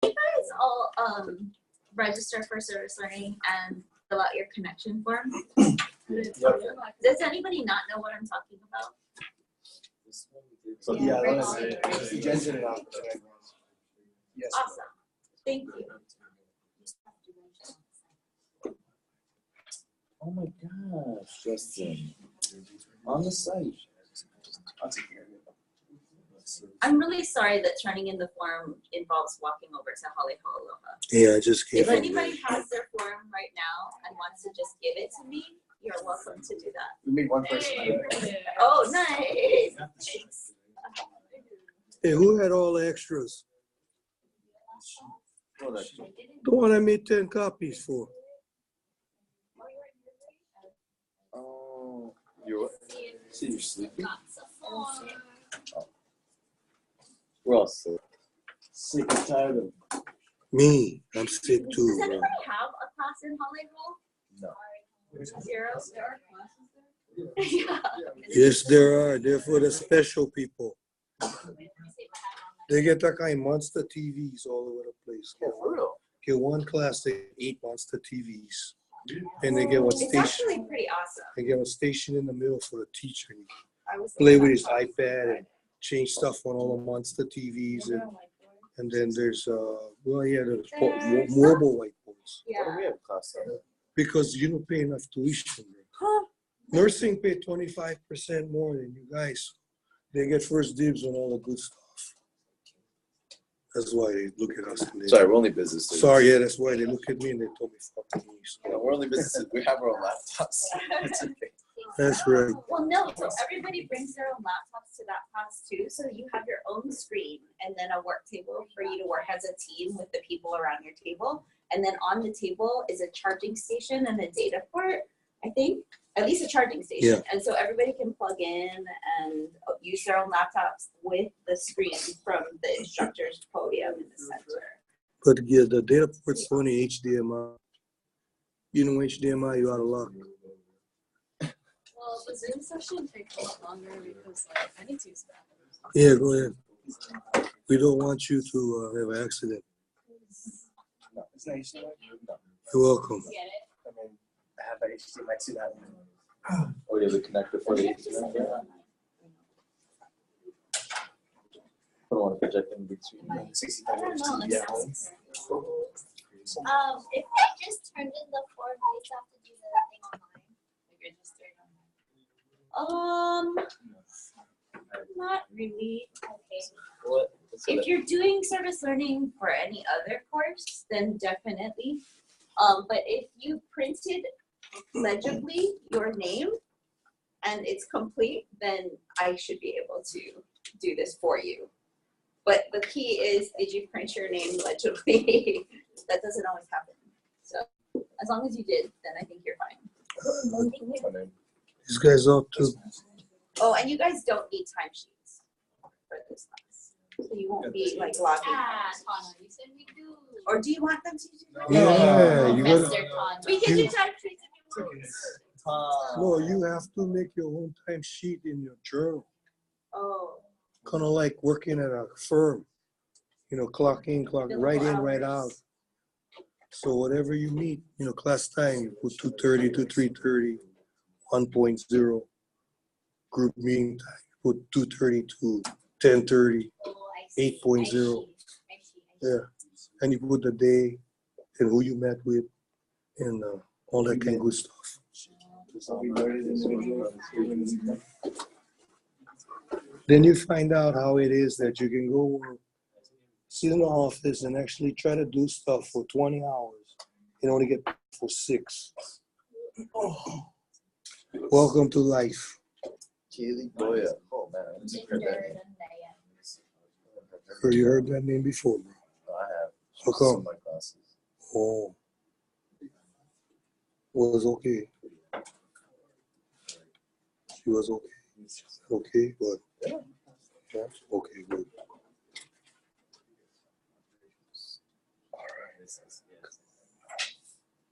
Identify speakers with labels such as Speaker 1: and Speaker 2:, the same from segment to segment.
Speaker 1: You guys all register for service learning and fill out your connection form. Does anybody not know what I'm talking about?
Speaker 2: So, yeah, Jen did it out. Yes.
Speaker 1: Awesome. Thank you.
Speaker 3: Oh my gosh, Justin. On the site. I'll take care of it.
Speaker 1: I'm really sorry that turning in the form involves walking over to Holly Aloha.
Speaker 4: Yeah, I just came
Speaker 1: If
Speaker 4: from
Speaker 1: anybody has their form right now and wants to just give it to me, you're welcome to do that.
Speaker 2: We made one person.
Speaker 1: Oh, nice. Thanks.
Speaker 4: Hey, who had all the extras? The one I made 10 copies for.
Speaker 3: Oh, you're sleeping? Oh. We're all sick. Sick and tired of
Speaker 4: Me, I'm sick too.
Speaker 1: Does anybody have a class in Hollywood?
Speaker 3: No.
Speaker 1: Zero? Yeah.
Speaker 4: Yes, there are. They're for the special people. They get that kind of monster TVs all over the place.
Speaker 3: Oh, for real?
Speaker 4: Get one class, they 8 monster TVs. And they get one
Speaker 1: It's
Speaker 4: station.
Speaker 1: actually pretty awesome.
Speaker 4: They get a station in the middle for the teacher.
Speaker 1: I was
Speaker 4: Play with his iPad and change stuff on all the monster TVs. And then there's, there's mobile whiteboards.
Speaker 1: Yeah.
Speaker 3: Why do we have a class on it?
Speaker 4: Because you don't pay enough tuition. Nursing pay 25% more than you guys. They get first dibs on all the good stuff. That's why they look at us. And they,
Speaker 3: Sorry, we're only business students.
Speaker 4: sorry, yeah, that's why they look at me and they told me fuck me. So.
Speaker 3: No, we're only businesses. We have our own laptops. It's okay.
Speaker 4: That's right.
Speaker 1: Well, no, so everybody brings their own laptops to that class too. So you have your own screen and then a work table for you to work as a team with the people around your table. And then on the table is a charging station and a data port, I think. At least a charging station.
Speaker 4: Yeah.
Speaker 1: And so everybody can plug in and use their own laptops with the screen from the instructor's podium in the center.
Speaker 4: But yeah, the data port's only HDMI. You know HDMI, you out of luck.
Speaker 5: Well, the Zoom session takes a lot longer because I need to use the bathroom.
Speaker 4: Yeah, go ahead. We don't want you to have an accident.
Speaker 2: No, it's not HDMI. No.
Speaker 4: You're welcome.
Speaker 5: Get it?
Speaker 2: I mean, I have an HDMI to that.
Speaker 3: Oh, you have the connector for the HDMI? I don't want to project in big screen.
Speaker 2: 65
Speaker 1: I don't know.
Speaker 2: inch TV at home.
Speaker 6: If I just turned in the form, I just have to do the thing online.
Speaker 5: Like register online.
Speaker 1: Not really.
Speaker 6: Okay.
Speaker 3: What?
Speaker 1: If you're doing service learning for any other course, then definitely. But if you printed legibly your name and it's complete, then I should be able to do this for you. But the key is, did you print your name legibly? That doesn't always happen. So as long as you did, then I think you're fine.
Speaker 4: These guys up too.
Speaker 1: Oh, and you guys don't need timesheets for this class. So you won't be like logging.
Speaker 5: Ah, Tana, you said we do.
Speaker 1: Or do you want them to do that?
Speaker 4: Yeah, you gotta.
Speaker 5: Professor Tana.
Speaker 1: We can do
Speaker 4: You-
Speaker 1: timesheets if you want.
Speaker 4: No, you have to make your own time sheet in your journal.
Speaker 1: Oh.
Speaker 4: Kind of like working at a firm. You know, clock in, clock right in, right out. So whatever you meet, you know, class time, you put 2:30 to 3:30, 1.0. Group meeting time, you put 2:30 to 10:30,
Speaker 6: Oh, I see.
Speaker 4: 8.0.
Speaker 6: I see.
Speaker 4: Yeah. And you put the day and who you met with and all that kind of good stuff. Then you find out how it is that you can go sit in the office and actually try to do stuff for 20 hours and only get paid for 6. Oh. Welcome to life.
Speaker 3: Kaylee Boya. Oh man, I haven't heard that name.
Speaker 4: You heard that name before, bro.
Speaker 3: No, I have.
Speaker 4: How
Speaker 3: Some
Speaker 4: come?
Speaker 3: of my classes.
Speaker 4: Oh. Was okay. She was okay. Okay, good. Yeah. Okay, good.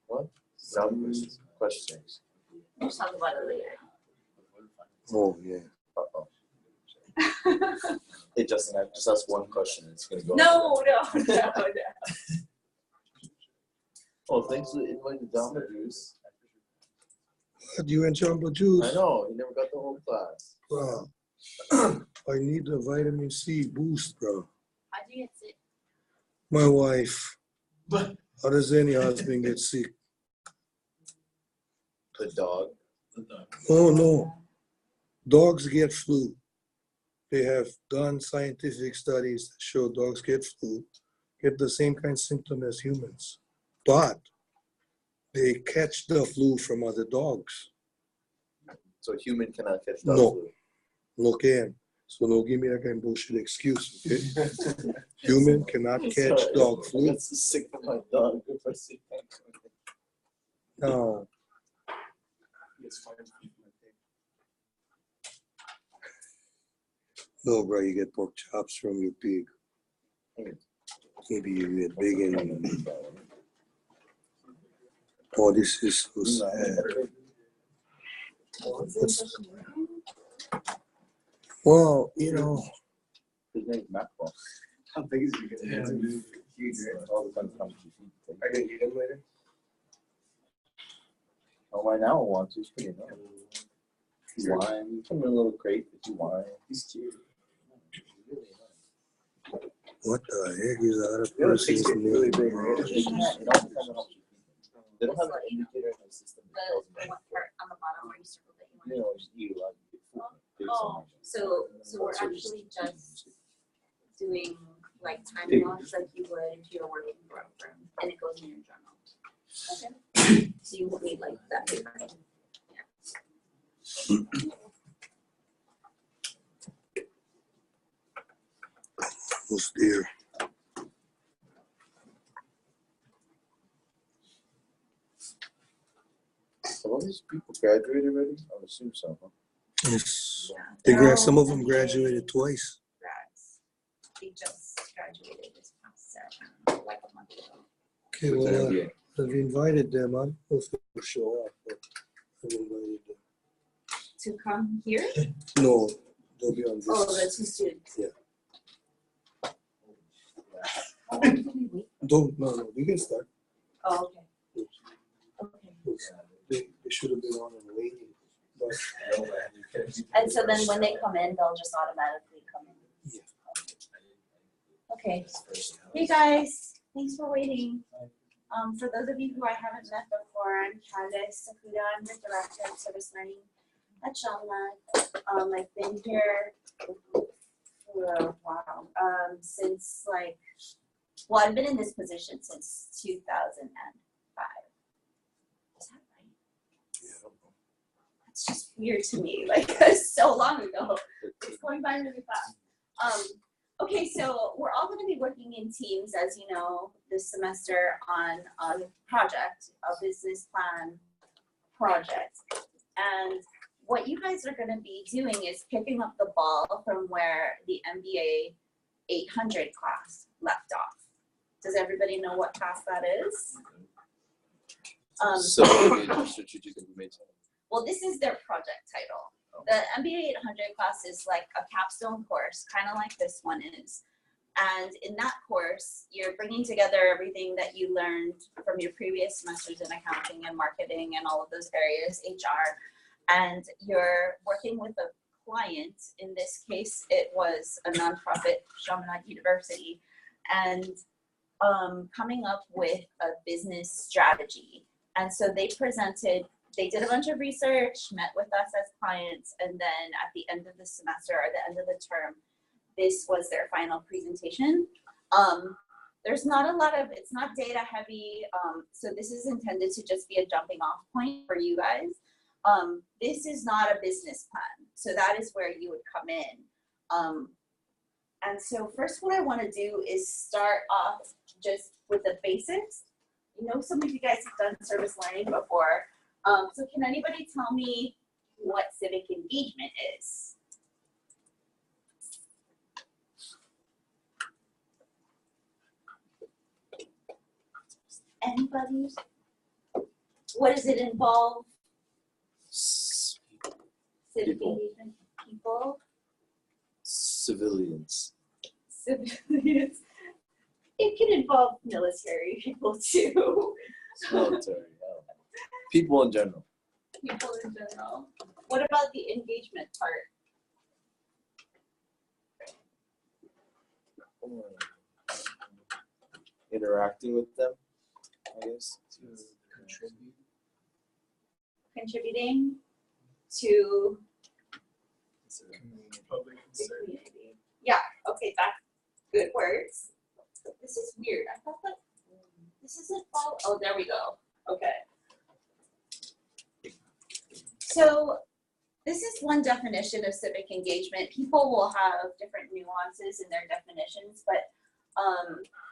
Speaker 3: What? Some questions.
Speaker 1: We'll talk about it later.
Speaker 4: Oh, yeah.
Speaker 3: Uh-oh. Hey, Justin, I just asked one question. It's going to go.
Speaker 1: No.
Speaker 3: Oh, thanks for inviting Jamba Juice.
Speaker 4: You and Jumbo Juice?
Speaker 3: I know, he never got the whole class.
Speaker 4: Bro, I need the vitamin C boost, bro.
Speaker 5: How do you get sick?
Speaker 4: My wife. How does any husband get sick?
Speaker 3: The dog.
Speaker 4: Oh, no. Dogs get flu. They have done scientific studies that show dogs get flu, get the same kind of symptom as humans. But they catch the flu from other dogs.
Speaker 3: So a human cannot catch dog
Speaker 4: No.
Speaker 3: flu.
Speaker 4: No can. So don't give me that kind of bullshit excuse, okay? Human cannot catch
Speaker 3: Sorry,
Speaker 4: dog flu.
Speaker 3: That's sick of my dog. If I see that.
Speaker 4: No.
Speaker 2: It's fine.
Speaker 4: No, bro, you get pork chops from your pig. Maybe you get bacon. Oh, this is so sad. Well, you know,
Speaker 3: His name's Macro.
Speaker 2: How big is he gonna be? Huge, right?
Speaker 3: All the time comes to feed.
Speaker 2: Are you gonna eat him later?
Speaker 3: Oh, right now I want to. He's pretty nice. He's lying. You put him in a little crate if you want.
Speaker 2: He's cute.
Speaker 4: what the heck is that?
Speaker 2: The other pigs get really big, right?
Speaker 3: They don't have an indicator in the system that tells
Speaker 1: The
Speaker 3: them.
Speaker 1: one part on the bottom where you circled that you
Speaker 3: You
Speaker 1: want.
Speaker 3: know, just eat a lot of good food. Big
Speaker 1: Oh,
Speaker 3: so
Speaker 1: so we're actually just doing like time
Speaker 3: Big.
Speaker 1: logs like you would if you were working for a firm, and it goes in your journal. Okay. So you won't need like that paper.
Speaker 4: Who's there?
Speaker 3: So all these people graduated already? I would assume so, huh?
Speaker 4: Yes.
Speaker 1: Yeah.
Speaker 4: Some of them graduated twice.
Speaker 1: Grads. They just graduated this past Saturday, like a month ago.
Speaker 4: Okay, well, I've invited them. I don't know if they'll show up, but I've invited them.
Speaker 1: To come here?
Speaker 4: No, they'll be on
Speaker 1: Oh, the
Speaker 4: this.
Speaker 1: 2 students.
Speaker 4: Yeah.
Speaker 1: How long do we wait?
Speaker 4: No, we can start.
Speaker 1: Oh, okay. Okay.
Speaker 4: They should have been on and waiting. But
Speaker 1: And so then when they come in, they'll just automatically come in.
Speaker 4: Yeah.
Speaker 1: Okay. Hey guys, thanks for waiting. For those of you who I haven't met before, I'm Candice Sakuda. I'm the Director of Service Learning at Shamla. I've been here for a while, since I've been in this position since 2005. Is that right? It's just weird to me, so long ago. It's going by really fast. Okay, so we're all going to be working in teams, as you know, this semester on a project, a business plan project. And what you guys are going to be doing is picking up the ball from where the MBA 800 class left off. Does everybody know what class that is?
Speaker 3: So, strategic information.
Speaker 1: Well, this is their project title. The MBA 800 class is like a capstone course, kind of like this one is. And in that course, you're bringing together everything that you learned from your previous semesters in accounting and marketing and all of those areas, HR. And you're working with a client. In this case, it was a nonprofit, Chaminade University, and coming up with a business strategy. And so they did a bunch of research, met with us as clients, and then at the end of the semester or the end of the term, this was their final presentation. There's not a lot of, it's not data heavy, so this is intended to just be a jumping off point for you guys. This is not a business plan, so that is where you would come in. And so first what I want to do is start off just with the basics. You know, some of you guys have done service learning before. So can anybody tell me what civic engagement is? Anybody? What does it involve? Civic
Speaker 3: People.
Speaker 1: engagement, people,
Speaker 3: Civilians.
Speaker 1: civilians. It can involve military people too.
Speaker 3: Military. I don't know. People in general.
Speaker 1: People in general. What about the engagement part?
Speaker 3: Interacting with them, I guess.
Speaker 1: Contributing to
Speaker 2: Public
Speaker 1: the community. Yeah, okay, that's good words. This is weird. I thought that this isn't follow. Oh, there we go. Okay. So this is one definition of civic engagement. People will have different nuances in their definitions, but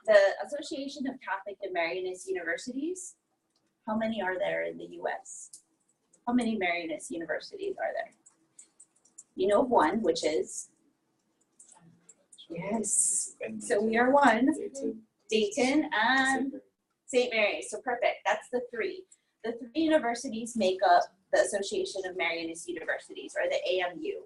Speaker 1: the Association of Catholic and Marianist Universities, how many are there in the US? How many Marianist universities are there? You know of one, which is? Yes. So we are one. Dayton and St. Mary's. So perfect. That's the three. The three universities make up the Association of Marianist Universities, or the AMU.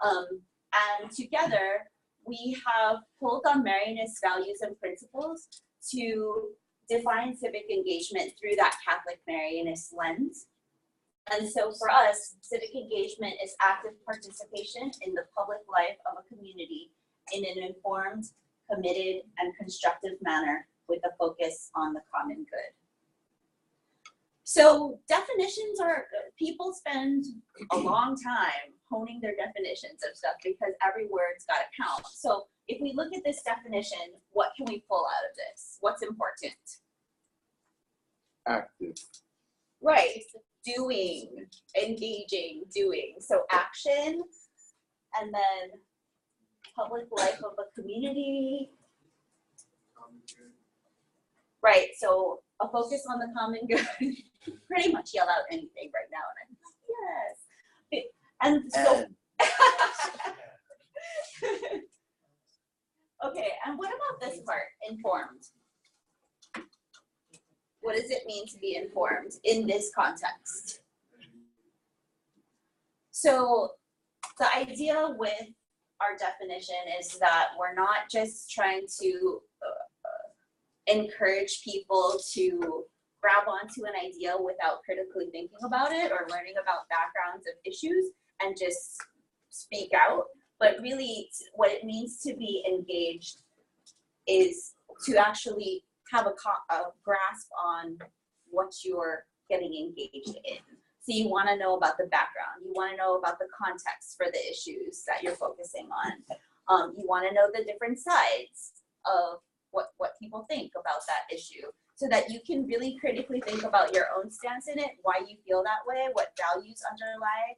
Speaker 1: And together, we have pulled on Marianist values and principles to define civic engagement through that Catholic Marianist lens. And so for us, civic engagement is active participation in the public life of a community in an informed, committed, and constructive manner with a focus on the common good. So definitions are, people spend a long time honing their definitions of stuff because every word's got to count. So if we look at this definition, what can we pull out of this? What's important?
Speaker 3: Active.
Speaker 1: Right, doing, engaging, doing. So action, and then public life of a community. Right, so a focus on the common good. Pretty much yell out anything right now, and I'm yes. And so, okay, and what about this part, informed? What does it mean to be informed in this context? So the idea with our definition is that we're not just trying to encourage people to grab onto an idea without critically thinking about it or learning about backgrounds of issues and just speak out, but really what it means to be engaged is to actually have a grasp on what you're getting engaged in. So you want to know about the background, you want to know about the context for the issues that you're focusing on. You want to know the different sides of what people think about that issue, so that you can really critically think about your own stance in it, why you feel that way, what values underlie,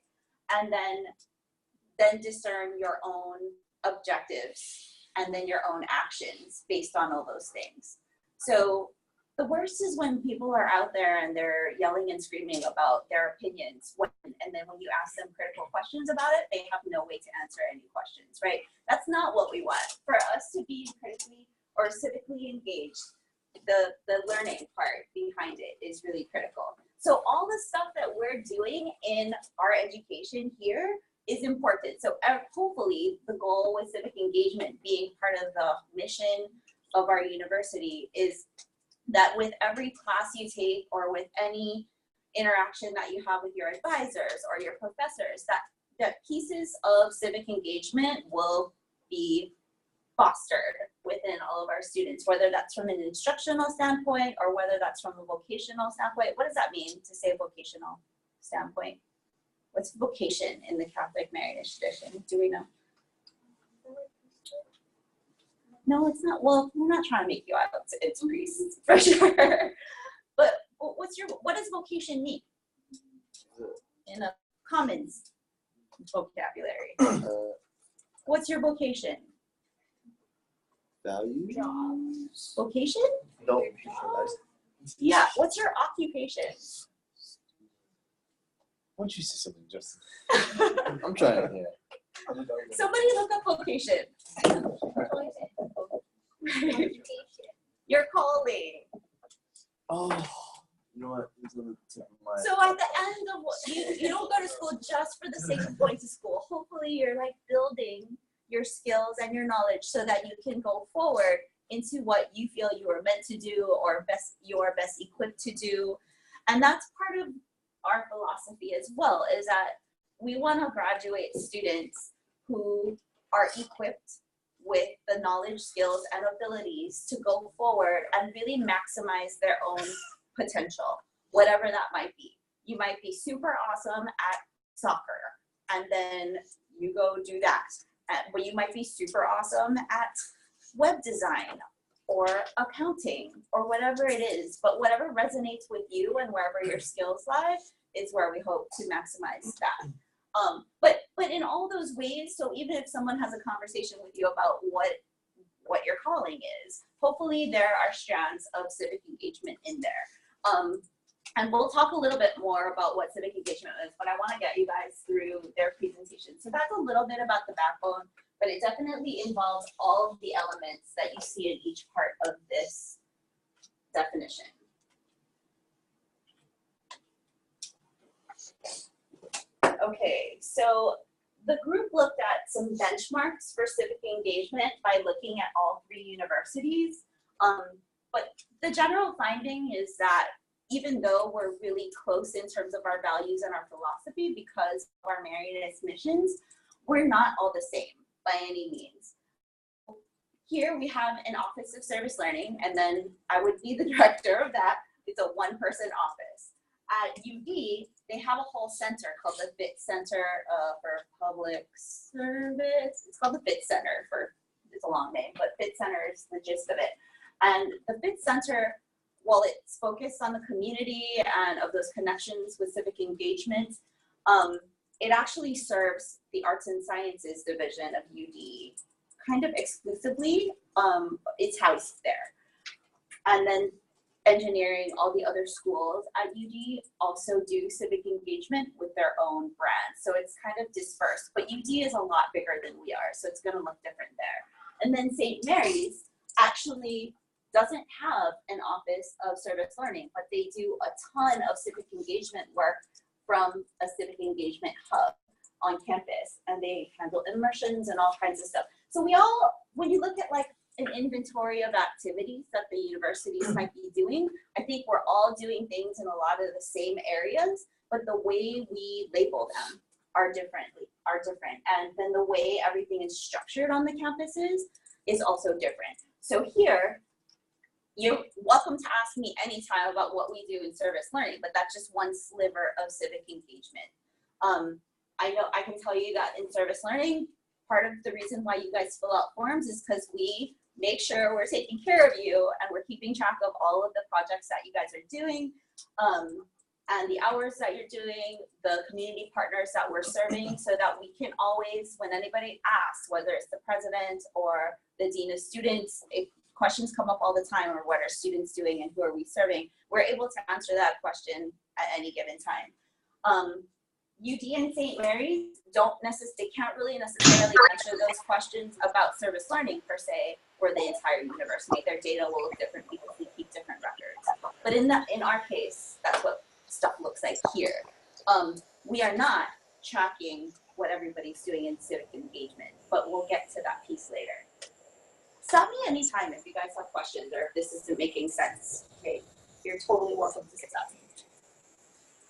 Speaker 1: and then discern your own objectives and then your own actions based on all those things. So the worst is when people are out there and they're yelling and screaming about their opinions, and then when you ask them critical questions about it, they have no way to answer any questions, right? That's not what we want. For us to be critically or civically engaged, the learning part behind it is really critical. So all the stuff that we're doing in our education here is important. So hopefully the goal with civic engagement being part of the mission of our university is that with every class you take or with any interaction that you have with your advisors or your professors, that pieces of civic engagement will be fostered within all of our students, whether that's from an instructional standpoint or whether that's from a vocational standpoint. What does that mean to say vocational standpoint? What's vocation in the Catholic Marianist tradition? Do we know? No, it's not. Well, we're not trying to make you out. It's priests for sure. But what does vocation mean in a commons vocabulary? What's your vocation?
Speaker 3: Value?
Speaker 1: Jobs. Vocation?
Speaker 3: No.
Speaker 1: Yeah. What's your occupation?
Speaker 3: Why don't you say something, Justin? I'm trying to hear.
Speaker 1: Somebody look up vocation. Your calling.
Speaker 3: Oh, you know what? It's on the tip of my.
Speaker 1: So at the end of you don't go to school just for the sake of going to school. Hopefully you're like building your skills and your knowledge so that you can go forward into what you feel you are meant to do or you are best equipped to do. And that's part of our philosophy as well, is that we want to graduate students who are equipped with the knowledge, skills, and abilities to go forward and really maximize their own potential, whatever that might be. You might be super awesome at soccer, and then you go do that. But you might be super awesome at web design or accounting or whatever it is. But whatever resonates with you and wherever your skills lie is where we hope to maximize that. But in all those ways, so even if someone has a conversation with you about what your calling is, hopefully there are strands of civic engagement in there. And we'll talk a little bit more about what civic engagement is, but I want to get you guys through their presentation. So that's a little bit about the backbone, but it definitely involves all of the elements that you see in each part of this definition. Okay, so the group looked at some benchmarks for civic engagement by looking at all 3 universities. But the general finding is that even though we're really close in terms of our values and our philosophy because of our Marianist missions, we're not all the same by any means. Here we have an Office of Service Learning, and then I would be the director of that. It's a 1-person office. At UD, they have a whole center called the FIT Center for Public Service. It's called the FIT Center it's a long name, but FIT Center is the gist of it. And the FIT Center, while it's focused on the community and of those connections with civic engagement, it actually serves the Arts and Sciences division of UD kind of exclusively. It's housed there. And then engineering, all the other schools at UD also do civic engagement with their own brand. So it's kind of dispersed, but UD is a lot bigger than we are, so it's gonna look different there. And then St. Mary's actually doesn't have an Office of Service Learning, but they do a ton of civic engagement work from a civic engagement hub on campus, and they handle immersions and all kinds of stuff. So when you look at like an inventory of activities that the universities might be doing, I think we're all doing things in a lot of the same areas, but the way we label them are different. And then the way everything is structured on the campuses is also different. So here, you're welcome to ask me anytime about what we do in service learning, but that's just one sliver of civic engagement. I know I can tell you that in service learning, part of the reason why you guys fill out forms is because we make sure we're taking care of you and we're keeping track of all of the projects that you guys are doing, and the hours that you're doing, the community partners that we're serving, so that we can always, when anybody asks, whether it's the president or the dean of students, if questions come up all the time, or what are students doing and who are we serving, we're able to answer that question at any given time. UD and St. Mary's they can't really necessarily answer those questions about service learning per se, or the entire university. Their data will look different because we keep different records. But in our case, that's what stuff looks like here. We are not tracking what everybody's doing in civic engagement, but we'll get to that piece later. Stop me anytime if you guys have questions or if this isn't making sense. Okay, you're totally welcome to stop me.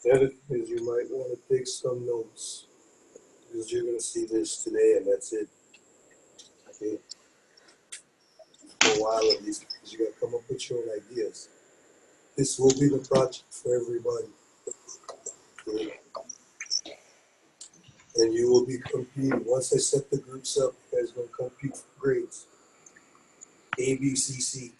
Speaker 4: The other thing is you might want to take some notes, because you're going to see this today and that's it. Okay. For a while at least, because you got to come up with your own ideas. This will be the project for everybody. Okay. And you will be competing. Once I set the groups up, you guys are going to compete for grades. ABCC.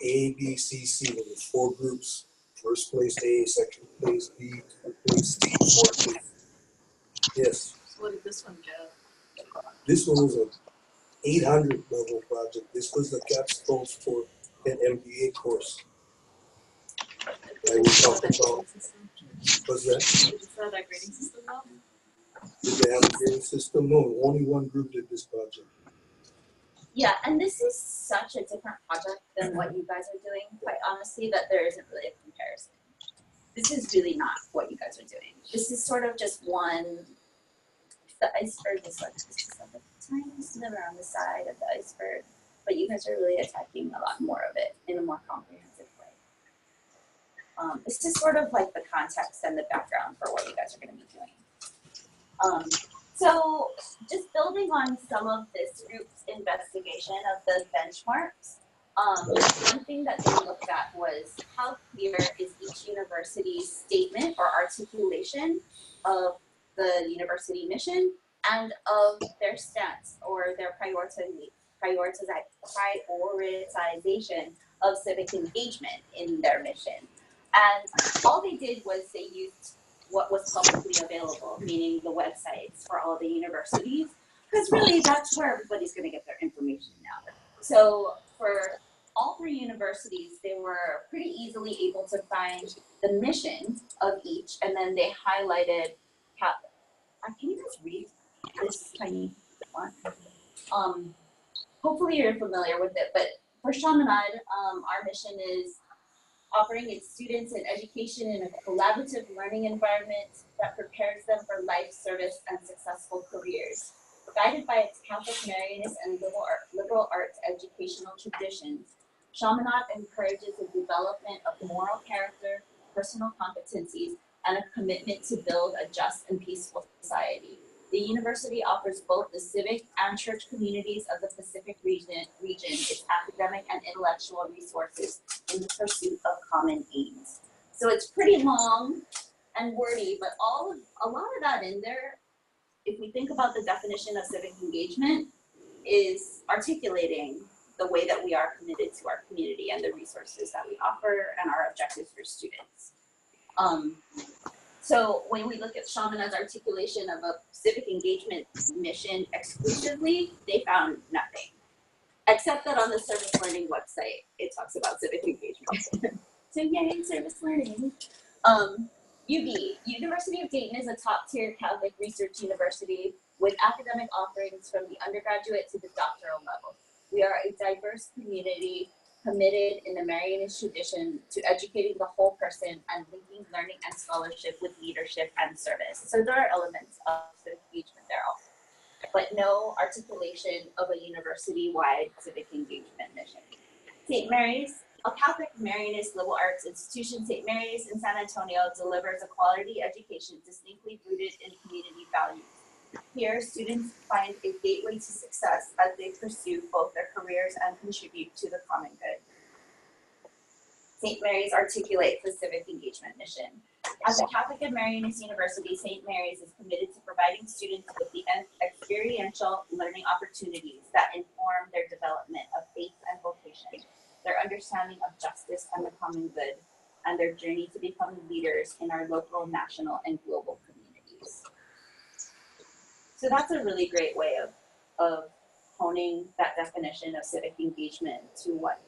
Speaker 4: ABCC. There's 4 groups. First place A, second place B, third place C, fourth place. Yes.
Speaker 5: So what did this one get?
Speaker 4: This one was an 800 level project. This was the capstones for an MBA course. I will talk about. What's that?
Speaker 5: Did you fill out that grading system now?
Speaker 4: Did they have a grading system? No, only one group did this project.
Speaker 1: Yeah, and this is such a different project than what you guys are doing, quite honestly, that there isn't really a comparison. This is really not what you guys are doing. This is sort of just the iceberg is like this is like a tiny sliver on the side of the iceberg. but you guys are really attacking a lot more of it in a more comprehensive way. This is sort of like the context and the background for what you guys are going to be doing. So just building on some of this group's investigation of the benchmarks, one thing that they looked at was how clear is each university's statement or articulation of the university mission and of their stance or their prioritization of civic engagement in their mission. And all they did was they used what was publicly available, meaning the websites for all the universities, because really that's where everybody's going to get their information now. So for all 3 universities, they were pretty easily able to find the mission of each, and then they highlighted how. Can you guys read this tiny font? Hopefully you're familiar with it, but for Chaminade, our mission is offering its students an education in a collaborative learning environment that prepares them for life, service, and successful careers. Guided by its Catholic Marianist and liberal arts educational traditions, Chaminade encourages the development of moral character, personal competencies, and a commitment to build a just and peaceful society. The university offers both the civic and church communities of the Pacific region its academic and intellectual resources in the pursuit of common aims. So it's pretty long and wordy, but a lot of that in there, if we think about the definition of civic engagement, is articulating the way that we are committed to our community and the resources that we offer and our objectives for students. So when we look at Chaminade's articulation of a civic engagement mission exclusively, they found nothing. Except that on the service learning website, it talks about civic engagement. So yay, service learning. UB, University of Dayton is a top-tier Catholic research university with academic offerings from the undergraduate to the doctoral level. We are a diverse community committed in the Marianist tradition to educating the whole person and linking learning and scholarship with leadership and service. So there are elements of civic engagement there also, but no articulation of a university-wide civic engagement mission. St. Mary's, a Catholic Marianist liberal arts institution, St. Mary's in San Antonio delivers a quality education distinctly rooted in community values. Here, students find a gateway to success as they pursue both their careers and contribute to the common good. St. Mary's articulates the civic engagement mission. As a Catholic and Marianist university, St. Mary's is committed to providing students with the experiential learning opportunities that inform their development of faith and vocation, their understanding of justice and the common good, and their journey to becoming leaders in our local, national, and global communities. So that's a really great way of honing that definition of civic engagement to what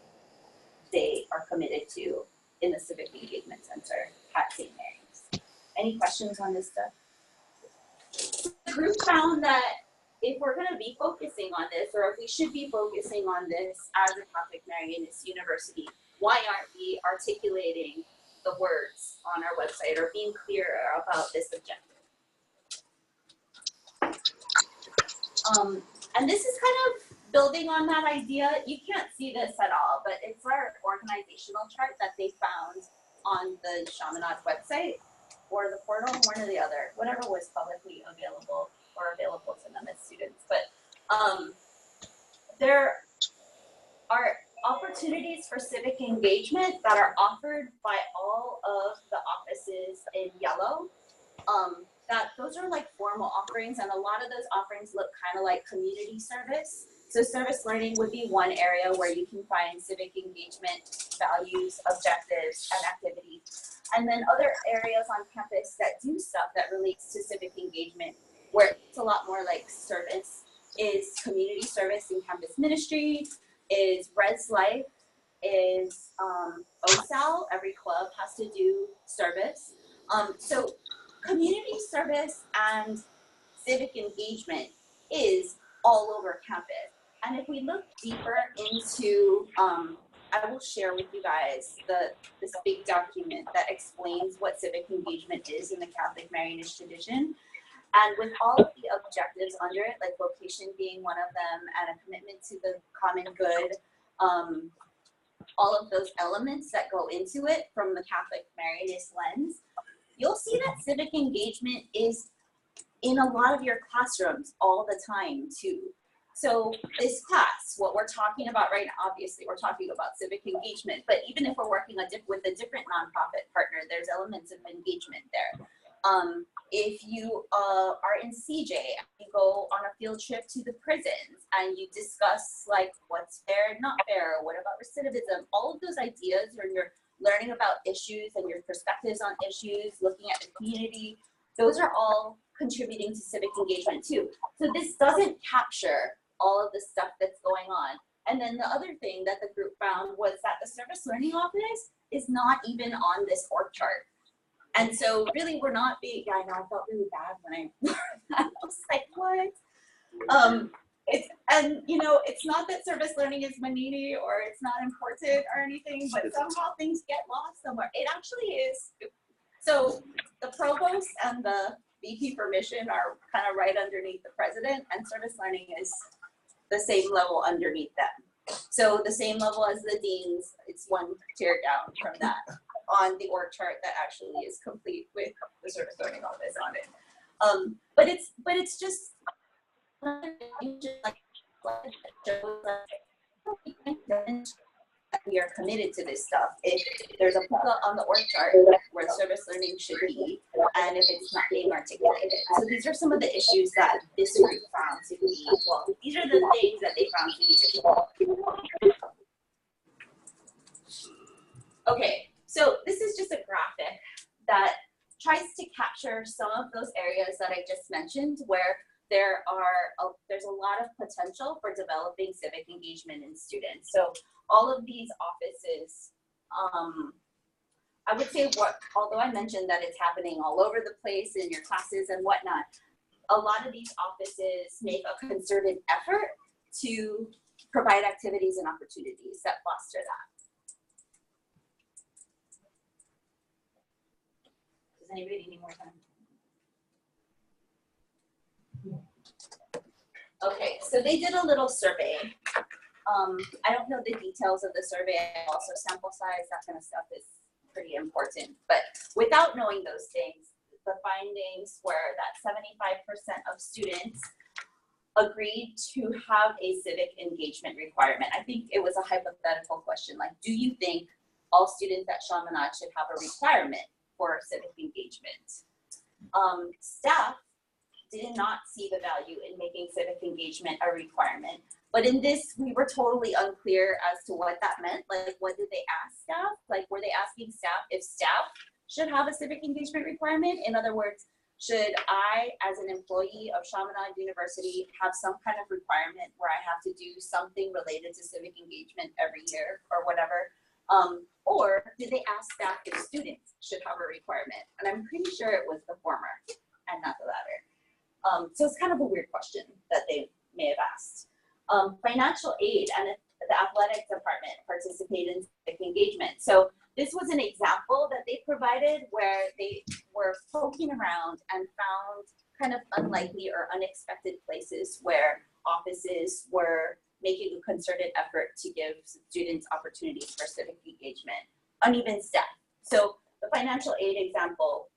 Speaker 1: they are committed to in the Civic Engagement Center at St. Mary's. Any questions on this stuff? The group found that if we're going to be focusing on this, or if we should be focusing on this as a Catholic Marianist university, why aren't we articulating the words on our website or being clearer about this objective? And this is kind of building on that idea. You can't see this at all, but it's our organizational chart that they found on the Chaminade website or the portal, one or the other, whatever was publicly available or available to them as students. But there are opportunities for civic engagement that are offered by all of the offices in yellow. That those are like formal offerings, and a lot of those offerings look kind of like community service. So service learning would be one area where you can find civic engagement, values, objectives, and activities. And then other areas on campus that do stuff that relates to civic engagement, where it's a lot more like service, is community service and campus ministry, is Res Life, is OSAL, every club has to do service. So community service and civic engagement is all over campus. And if we look deeper into, I will share with you guys this big document that explains what civic engagement is in the Catholic Marianist tradition. And with all of the objectives under it, like vocation being one of them and a commitment to the common good, all of those elements that go into it from the Catholic Marianist lens, you'll see that civic engagement is in a lot of your classrooms all the time too. So this class, what we're talking about right now, obviously we're talking about civic engagement, but even if we're working with a different nonprofit partner, there's elements of engagement there. If you are in CJ, you go on a field trip to the prisons and you discuss like what's fair and not fair, what about recidivism, all of those ideas, or you're learning about issues and your perspectives on issues, looking at the community, those are all contributing to civic engagement too. So this doesn't capture all of the stuff that's going on. And then the other thing that the group found was that the service learning office is not even on this org chart. And so really we're not being, yeah, I know I felt really bad when I learned that. I was like, what? It's not that service learning is manini or it's not important or anything, but somehow things get lost somewhere. It actually is. So the provost and the VP for mission are kind of right underneath the president, and service learning is the same level underneath them. So the same level as the deans, it's one tier down from that on the org chart that actually is complete with the service learning office on it. But it's just we are committed to this stuff. If there's a puka on the org chart where service learning should be, and if it's not being articulated. So these are some of the issues that this group found to be, well, these are the things that they found to be issues. Okay, so this is just a graphic that tries to capture some of those areas that I just mentioned where there's a lot of potential for developing civic engagement in students. So all of these offices, I would say although I mentioned that it's happening all over the place in your classes and whatnot, a lot of these offices make a concerted effort to provide activities and opportunities that foster that. Does anybody need more time? Okay, so they did a little survey. I don't know the details of the survey, also sample size, that kind of stuff is pretty important. But without knowing those things, the findings were that 75% of students agreed to have a civic engagement requirement. I think it was a hypothetical question, like, do you think all students at Chaminade should have a requirement for civic engagement? Staff did not see the value in making civic engagement a requirement. But in this, we were totally unclear as to what that meant. Like, what did they ask staff? Like, were they asking staff if staff should have a civic engagement requirement? In other words, should I, as an employee of Chaminade University, have some kind of requirement where I have to do something related to civic engagement every year or whatever? Or did they ask staff if students should have a requirement? And I'm pretty sure it was the former and not the latter. So it's kind of a weird question that they may have asked. Financial aid and the athletic department participate in civic engagement. So this was an example that they provided where they were poking around and found kind of unlikely or unexpected places where offices were making a concerted effort to give students opportunities for civic engagement, uneven staff. So the financial aid example,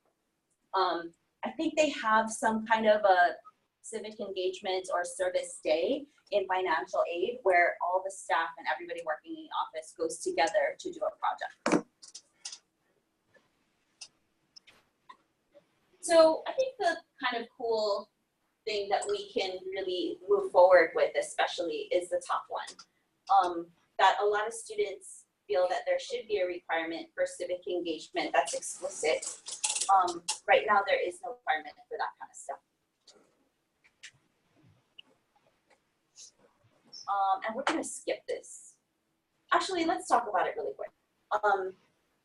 Speaker 1: I think they have some kind of a civic engagement or service day in financial aid where all the staff and everybody working in the office goes together to do a project. So I think the kind of cool thing that we can really move forward with especially is the top one, that a lot of students feel that there should be a requirement for civic engagement that's explicit. Right now there is no requirement for that kind of stuff. And we're gonna skip this. Actually, let's talk about it really quick.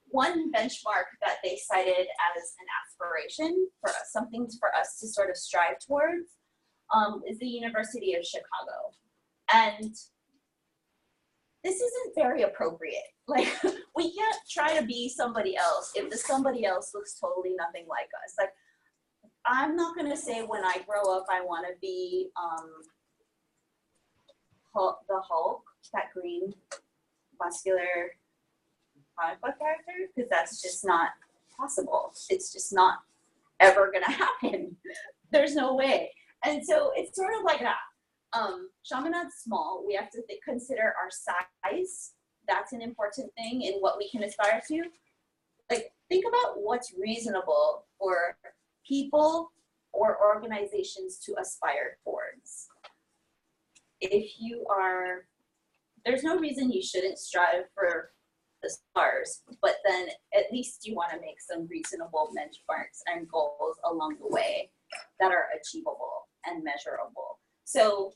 Speaker 1: One benchmark that they cited as an aspiration for us, something for us to sort of strive towards, is the University of Chicago. And this isn't very appropriate. Like, we can't try to be somebody else if the somebody else looks totally nothing like us. Like, I'm not gonna say when I grow up I want to be the Hulk, that green muscular comic book character, because that's just not possible. It's just not ever gonna happen. There's no way. And so it's sort of like that. Chaminade's small. We have to consider our size. That's an important thing in what we can aspire to. Like, think about what's reasonable for people or organizations to aspire towards. If you are, there's no reason you shouldn't strive for the stars, but then at least you want to make some reasonable benchmarks and goals along the way that are achievable and measurable. So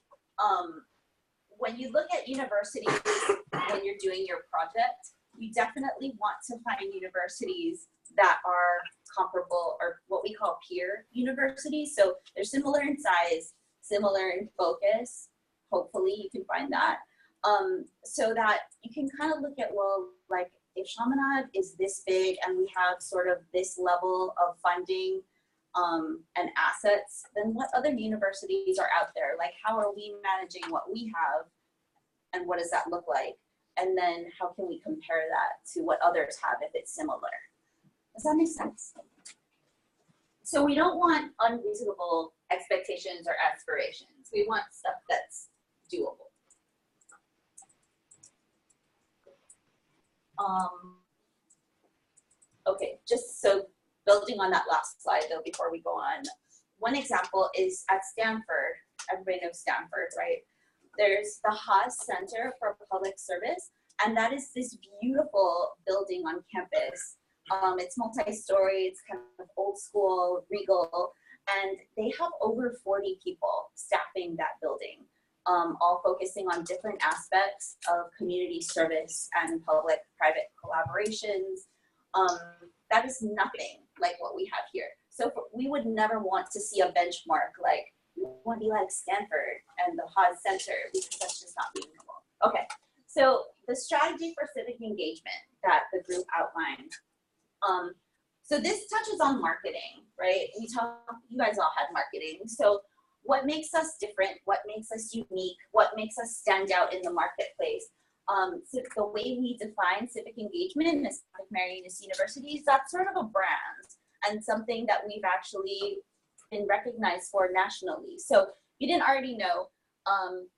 Speaker 1: when you look at universities, when you're doing your project, you definitely want to find universities that are comparable, or what we call peer universities. So they're similar in size, similar in focus. Hopefully you can find that. So that you can kind of look at, well, like if Chaminade is this big and we have sort of this level of funding and assets, then what other universities are out there? Like, how are we managing what we have, and what does that look like? And then how can we compare that to what others have if it's similar? Does that make sense? So we don't want unreasonable expectations or aspirations. We want stuff that's doable. Okay, just so building on that last slide though, before we go on, one example is at Stanford. Everybody knows Stanford, right? There's the Haas Center for Public Service, and that is this beautiful building on campus. It's multi-story, it's kind of old school, regal, and they have over 40 people staffing that building, all focusing on different aspects of community service and public-private collaborations. That is nothing like what we have here. So we would never want to see a benchmark like, we want to be like Stanford and the Haas Center, because that's just not reasonable. Okay, so the strategy for civic engagement that the group outlined. So this touches on marketing, right? You guys all had marketing. So what makes us different? What makes us unique? What makes us stand out in the marketplace? So the way we define civic engagement as Marianas universities, that's sort of a brand and something that we've actually been recognized for nationally. So you didn't already know,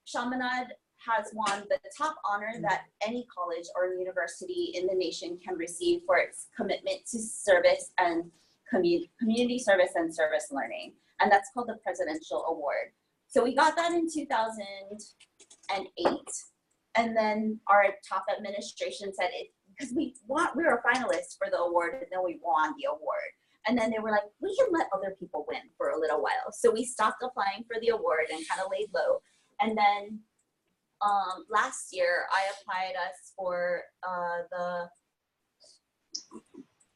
Speaker 1: Chaminade has won the top honor that any college or university in the nation can receive for its commitment to service and community service and service learning. And that's called the Presidential Award. So we got that in 2008. And then our top administration said it, because we were a finalist for the award, and then we won the award. And then they were like, we can let other people win for a little while. So we stopped applying for the award and kind of laid low. And then last year, I applied us for the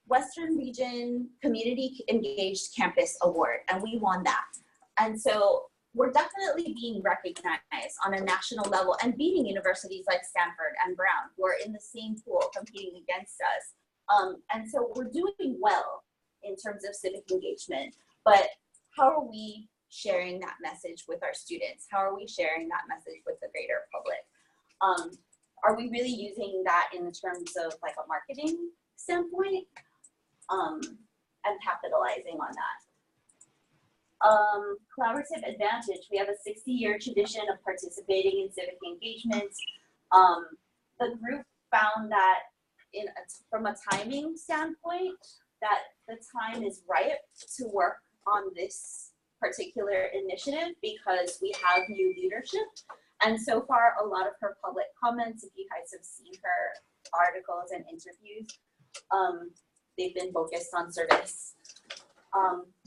Speaker 1: Western Region Community Engaged Campus Award, and we won that. And so we're definitely being recognized on a national level and beating universities like Stanford and Brown, who are in the same pool competing against us. And so we're doing well in terms of civic engagement, but how are we sharing that message with our students? How are we sharing that message with the greater public? Are we really using that in terms of like a marketing standpoint, and capitalizing on that? Collaborative advantage. We have a 60-year tradition of participating in civic engagement. The group found that from a timing standpoint, that the time is ripe to work on this particular initiative because we have new leadership. And so far, a lot of her public comments, if you guys have seen her articles and interviews, they've been focused on service.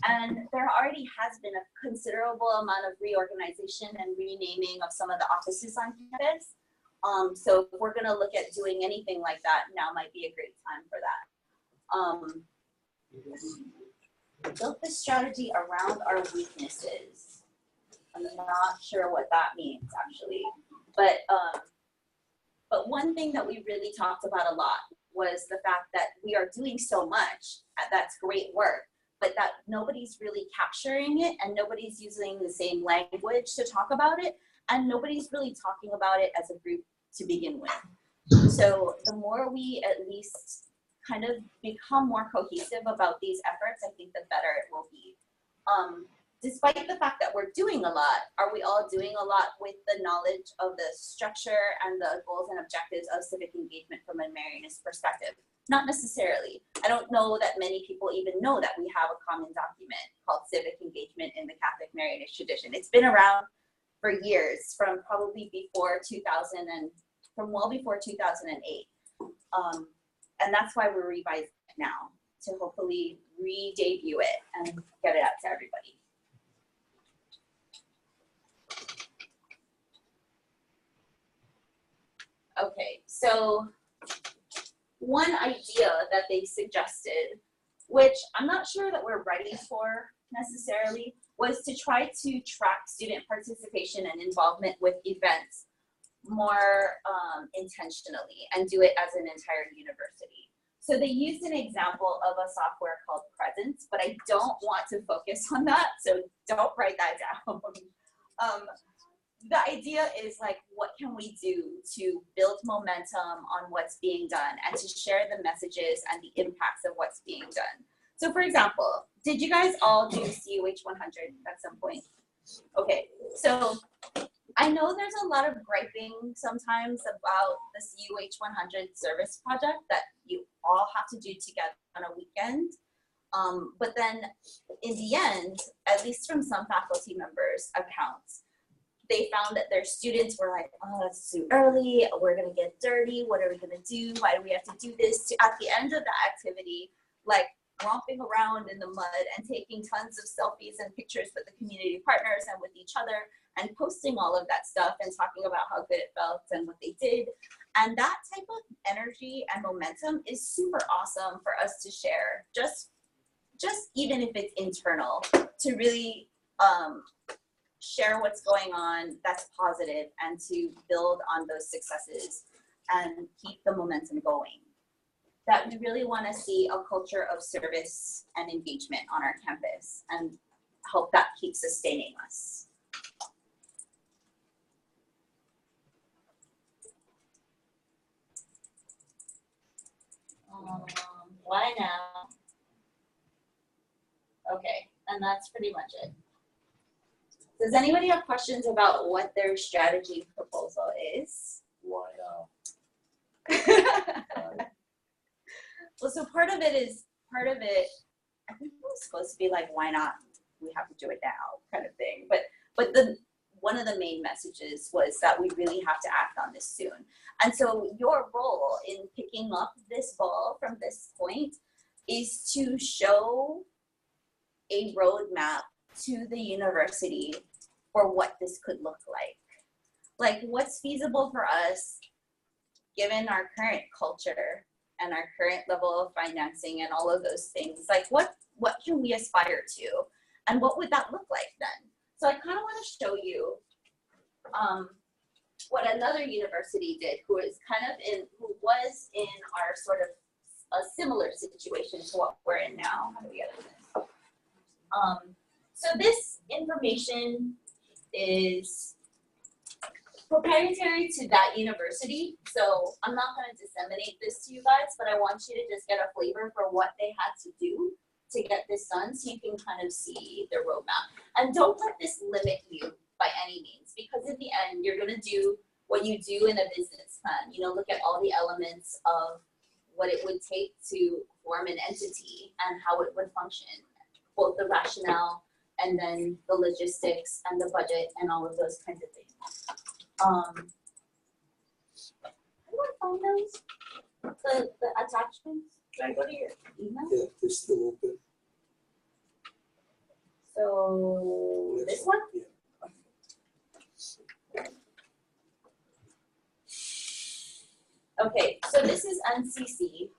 Speaker 1: And there already has been a considerable amount of reorganization and renaming of some of the offices on campus. So if we're gonna look at doing anything like that, now might be a great time for that. We built this strategy around our weaknesses. I'm not sure what that means actually, but one thing that we really talked about a lot was the fact that we are doing so much, that's great work, but that nobody's really capturing it and nobody's using the same language to talk about it, and nobody's really talking about it as a group to begin with. So the more we at least kind of become more cohesive about these efforts, I think the better it will be. Despite the fact that we're doing a lot, are we all doing a lot with the knowledge of the structure and the goals and objectives of civic engagement from a Marianist perspective? Not necessarily. I don't know that many people even know that we have a common document called Civic Engagement in the Catholic Marianist tradition. It's been around for years, from probably before 2000 and from well before 2008. And that's why we're revising it now, to hopefully re-debut it and get it out to everybody. Okay, so one idea that they suggested, which I'm not sure that we're ready for necessarily, was to try to track student participation and involvement with events more intentionally and do it as an entire university. So they used an example of a software called Presence, but I don't want to focus on that, so don't write that down. The idea is like, what can we do to build momentum on what's being done and to share the messages and the impacts of what's being done? So for example, did you guys all do CUH 100 at some point? Okay, so I know there's a lot of griping sometimes about the CUH 100 service project that you all have to do together on a weekend. But then in the end, at least from some faculty members' accounts, they found that their students were like, oh, it's too early, we're gonna get dirty, what are we gonna do, why do we have to do this? At the end of the activity, like romping around in the mud and taking tons of selfies and pictures with the community partners and with each other and posting all of that stuff and talking about how good it felt and what they did. And that type of energy and momentum is super awesome for us to share, just even if it's internal, to really share what's going on that's positive and to build on those successes and keep the momentum going. That we really want to see a culture of service and engagement on our campus and hope that keeps sustaining us. Why now? Okay, and that's pretty much it. Does anybody have questions about what their strategy proposal is?
Speaker 3: Why
Speaker 1: Well, so part of it, I think it was supposed to be like, why not? We have to do it now, kind of thing. But one of the main messages was that we really have to act on this soon. And so your role in picking up this ball from this point is to show a roadmap to the university for what this could look like. Like, what's feasible for us given our current culture and our current level of financing and all of those things? Like, what can we aspire to? And what would that look like then? So I kind of want to show you what another university did who was in our sort of a similar situation to what we're in now. How do we get this? So this information is proprietary to that university. So I'm not going to disseminate this to you guys, but I want you to just get a flavor for what they had to do to get this done so you can kind of see the roadmap. And don't let this limit you by any means, because in the end, you're going to do what you do in a business plan. You know, look at all the elements of what it would take to form an entity and how it would function, both the rationale and then the logistics and the budget and all of those kinds of things. How do I find those? The attachments? Do I go to your email?
Speaker 4: Yeah, they're still open.
Speaker 1: So this one?
Speaker 4: Yeah.
Speaker 1: Okay, so this is NCC.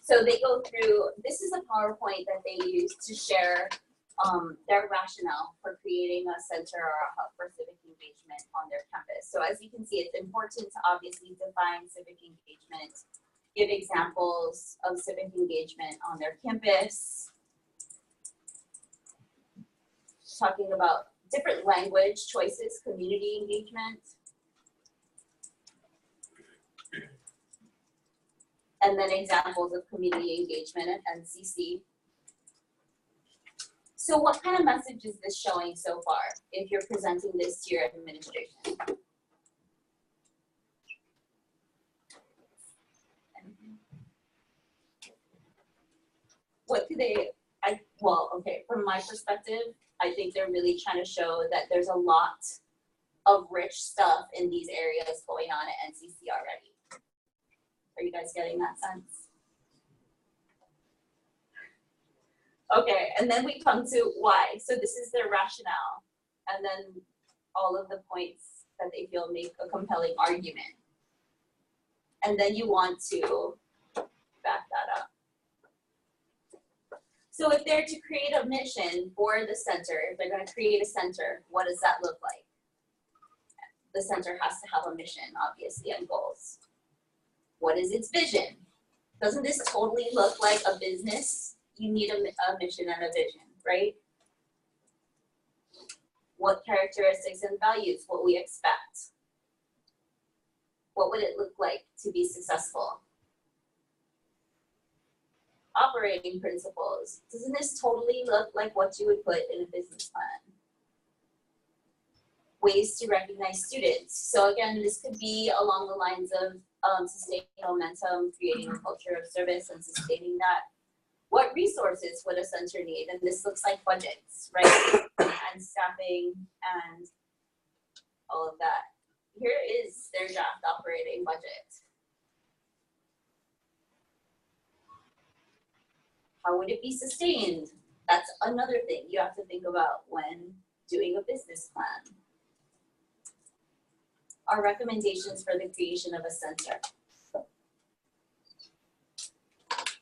Speaker 1: So they go through, this is a PowerPoint that they use to share their rationale for creating a center or a hub for civic engagement on their campus. So as you can see, it's important to obviously define civic engagement give examples of civic engagement on their campus, talking about different language choices, community engagement, and then examples of community engagement at NCC. So what kind of message is this showing so far if you're presenting this to your administration? What do they, well, okay, from my perspective, I think they're really trying to show that there's a lot of rich stuff in these areas going on at NCC already. Are you guys getting that sense? Okay, and then we come to why. So this is their rationale, and then all of the points that they feel make a compelling argument. And then you want to back that up. So if they're to create a mission for the center, if they're going to create a center, what does that look like? The center has to have a mission, obviously, and goals. What is its vision? Doesn't this totally look like a business? You need a mission and a vision, right? What characteristics and values will we expect? What would it look like to be successful? Operating principles. Doesn't this totally look like what you would put in a business plan? Ways to recognize students. So again, this could be along the lines of sustaining momentum, creating a culture of service and sustaining that. What resources would a center need? And this looks like budgets, right? And staffing and all of that. Here is their draft operating budget. How would it be sustained? That's another thing you have to think about when doing a business plan. Our recommendations for the creation of a center.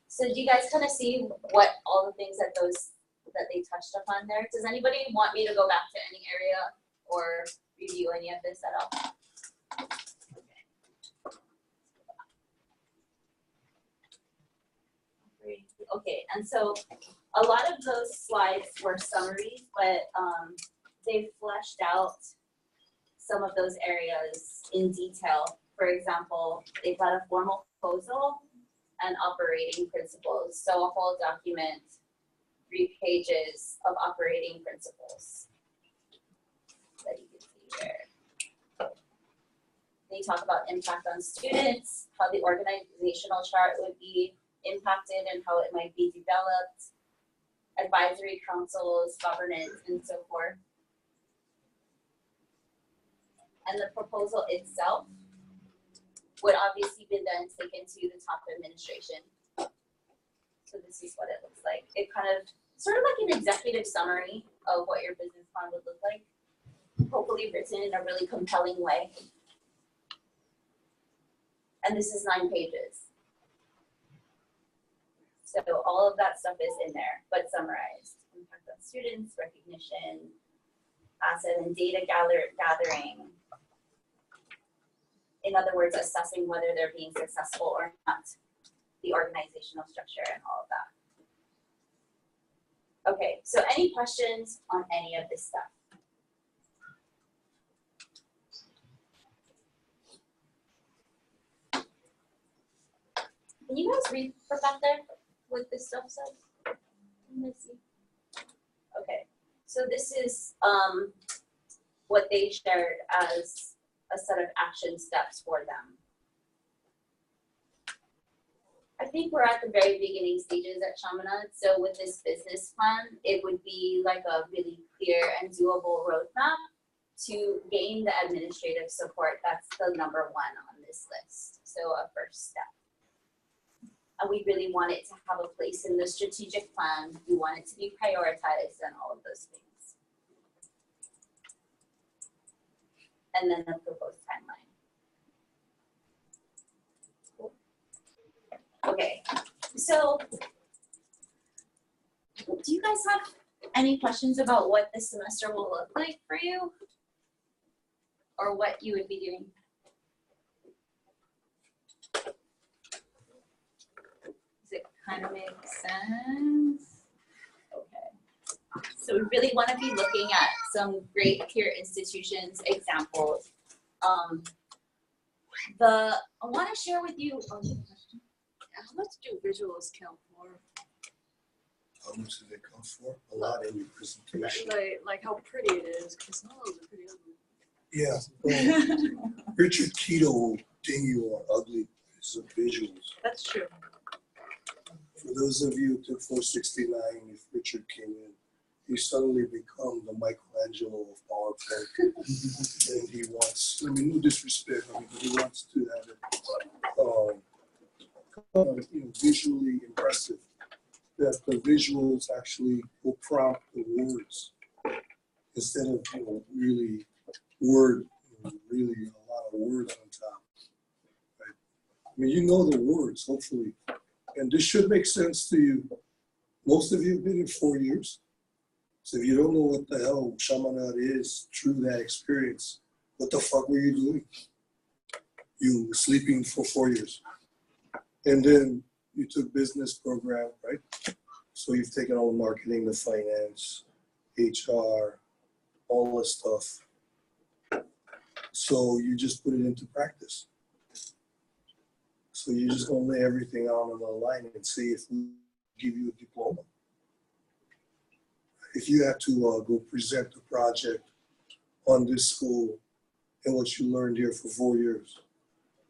Speaker 1: So do you guys kind of see what all the things that they touched upon there? Does anybody want me to go back to any area or review any of this at all? Okay, and so a lot of those slides were summaries, but they fleshed out some of those areas in detail. For example, they've got a formal proposal and operating principles. So a whole document, 3 pages of operating principles that you can see here. They talk about impact on students, how the organizational chart would be impacted and how it might be developed, advisory councils, governance, and so forth. And the proposal itself would obviously be then taken to the top administration. So this is what it looks like. It kind of, sort of like an executive summary of what your business plan would look like, hopefully written in a really compelling way. And this is 9 pages. So all of that stuff is in there, but summarized. Impact on students, recognition, asset and data gathering. In other words, assessing whether they're being successful or not, the organizational structure and all of that. Okay, so any questions on any of this stuff? Can you guys read from back there what this stuff says? Let me see. Okay, so this is what they shared as a set of action steps for them. I think we're at the very beginning stages at Chaminade. So with this business plan, it would be like a really clear and doable roadmap to gain the administrative support. That's the #1 on this list. So a first step. And we really want it to have a place in the strategic plan. We want it to be prioritized and all of those things. And then a proposed timeline. Okay, so do you guys have any questions about what this semester will look like for you? Or what you would be doing? kind of makes sense. Okay. So we really want to be looking at some great peer institutions examples. I want to share with you. Oh, you have a question?
Speaker 5: How much do visuals count for?
Speaker 4: How much did it come for? A lot in your presentation.
Speaker 5: Like how pretty it is, because some of those are pretty ugly.
Speaker 4: Yeah. Richard Keto will ding you on ugly visuals.
Speaker 5: That's true.
Speaker 4: For those of you who took 469, if Richard came in, he suddenly become the Michelangelo of PowerPoint. And he wants, I mean, no disrespect, I mean, but he wants to have it visually impressive. That the visuals actually will prompt the words instead of really really a lot of words on top. Right? I mean, you know the words, hopefully, and this should make sense to you. Most of you have been here 4 years, so if you don't know what the hell Chaminade is through that experience, what the fuck were you doing? You were sleeping for 4 years, and then you took business program, right? So you've taken all the marketing, the finance, HR, all this stuff. So you just put it into practice. So you just gonna lay everything out on the line and see if we give you a diploma. If you have to go present a project on this school and what you learned here for 4 years,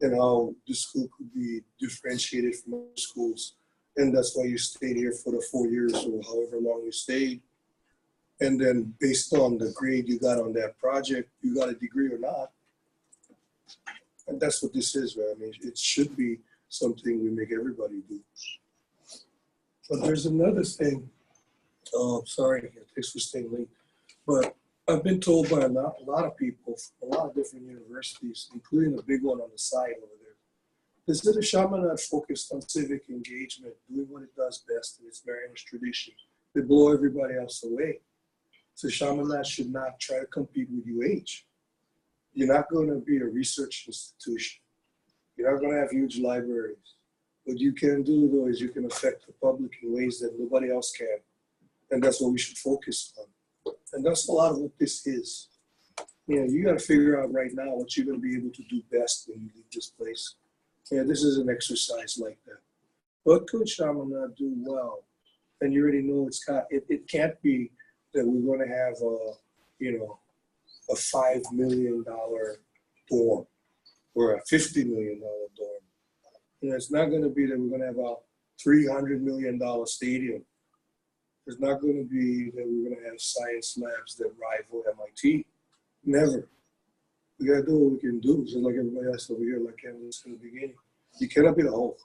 Speaker 4: and how this school could be differentiated from other schools. And that's why you stayed here for the 4 years or however long you stayed. And then based on the grade you got on that project, you got a degree or not. And that's what this is, right? I mean, it should be something we make everybody do. But there's another thing. Sorry, thanks for staying late. But I've been told by a lot of people from a lot of different universities, including a big one on the side over there, is that the Chaminade focused on civic engagement, doing what it does best in its Mariners tradition. They blow everybody else away. So Chaminade should not try to compete with UH. You're not going to be a research institution. You're not going to have huge libraries. What you can do, though, is you can affect the public in ways that nobody else can. And that's what we should focus on. And that's a lot of what this is. You got to figure out right now what you're going to be able to do best when you leave this place. This is an exercise like that. What could Chaminade do well? And you already know it can't be that we're going to have a $5 million dorm or a $50 million dorm. It's not going to be that we're going to have a $300 million stadium. It's not going to be that we're going to have science labs that rival MIT. Never. We got to do what we can do. Just like everybody else over here, like Candice in the beginning. You cannot be the Hulk.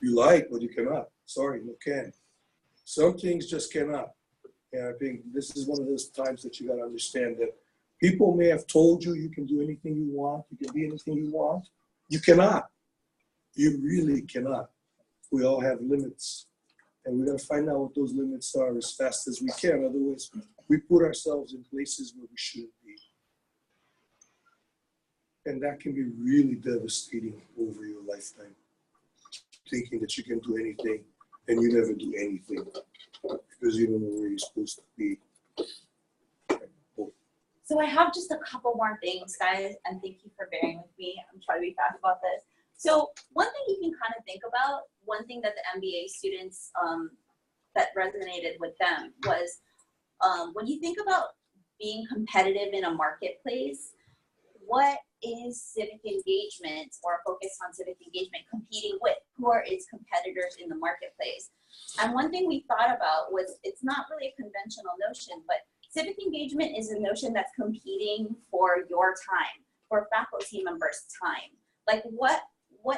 Speaker 4: You like, but you cannot. Sorry, you can. Some things just cannot. And I think this is one of those times that you got to understand that people may have told you can do anything you want, you can be anything you want. You cannot. You really cannot. We all have limits. And we got to find out what those limits are as fast as we can. Otherwise, we put ourselves in places where we shouldn't be. And that can be really devastating over your lifetime. Thinking that you can do anything and you never do anything because you don't know where you're supposed to be.
Speaker 1: So I have just a couple more things, guys, and thank you for bearing with me. I'm trying to be fast about this. So one thing you can kind of think about, one thing that the MBA students that resonated with them was when you think about being competitive in a marketplace, what is civic engagement or focus on civic engagement competing with? Who are its competitors in the marketplace? And one thing we thought about was it's not really a conventional notion, but civic engagement is a notion that's competing for your time, for faculty members' time. Like what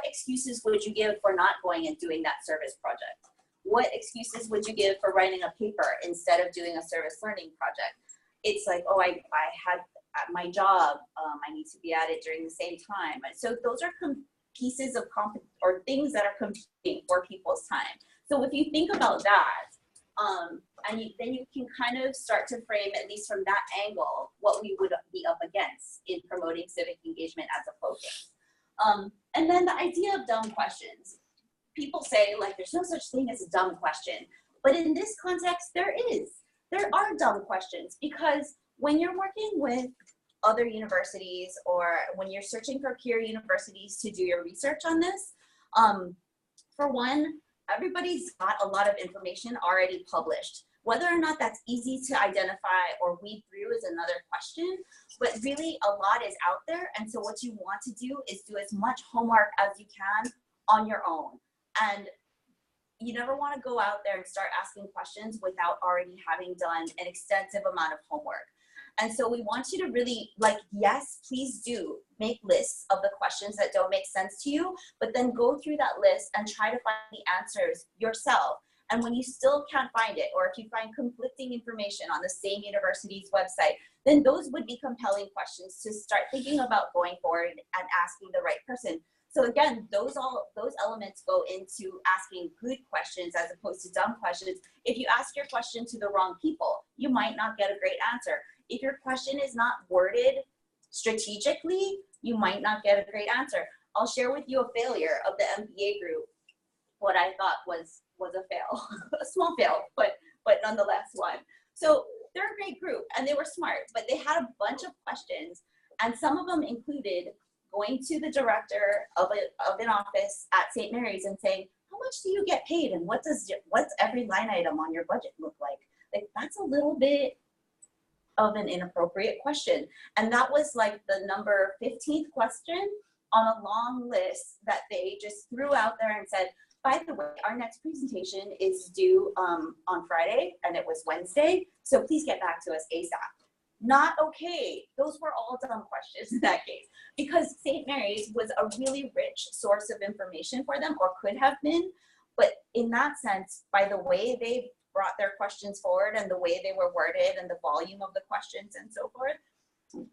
Speaker 1: excuses would you give for not going and doing that service project? What excuses would you give for writing a paper instead of doing a service learning project? It's like, oh, I had at my job, I need to be at it during the same time. So those are pieces of or things that are competing for people's time. So if you think about that, then you can kind of start to frame, at least from that angle, what we would be up against in promoting civic engagement as a focus. And then the idea of dumb questions. people say like there's no such thing as a dumb question, but in this context there is. There are dumb questions because when you're working with other universities or when you're searching for peer universities to do your research on this, for one, everybody's got a lot of information already published. Whether or not that's easy to identify or weed through is another question, but really a lot is out there. And so what you want to do is do as much homework as you can on your own. And you never want to go out there and start asking questions without already having done an extensive amount of homework. And so we want you to really, like, yes, please do make lists of the questions that don't make sense to you, but then go through that list and try to find the answers yourself. And when you still can't find it, or if you find conflicting information on the same university's website, then those would be compelling questions to start thinking about going forward and asking the right person. So again, those elements go into asking good questions as opposed to dumb questions. If you ask your question to the wrong people, you might not get a great answer. If your question is not worded strategically, you might not get a great answer. I'll share with you a failure of the MBA group, what I thought was a fail, a small fail, but nonetheless one. So they're a great group and they were smart, but they had a bunch of questions, and some of them included going to the director of an office at St. Mary's and saying, how much do you get paid and what's every line item on your budget look like? Like, that's a little bit of an inappropriate question. And that was like the number 15th question on a long list that they just threw out there and said, by the way, our next presentation is due on Friday, and it was Wednesday, so please get back to us ASAP. Not okay. Those were all dumb questions in that case, because St. Mary's was a really rich source of information for them, or could have been. But in that sense, by the way they brought their questions forward and the way they were worded and the volume of the questions and so forth,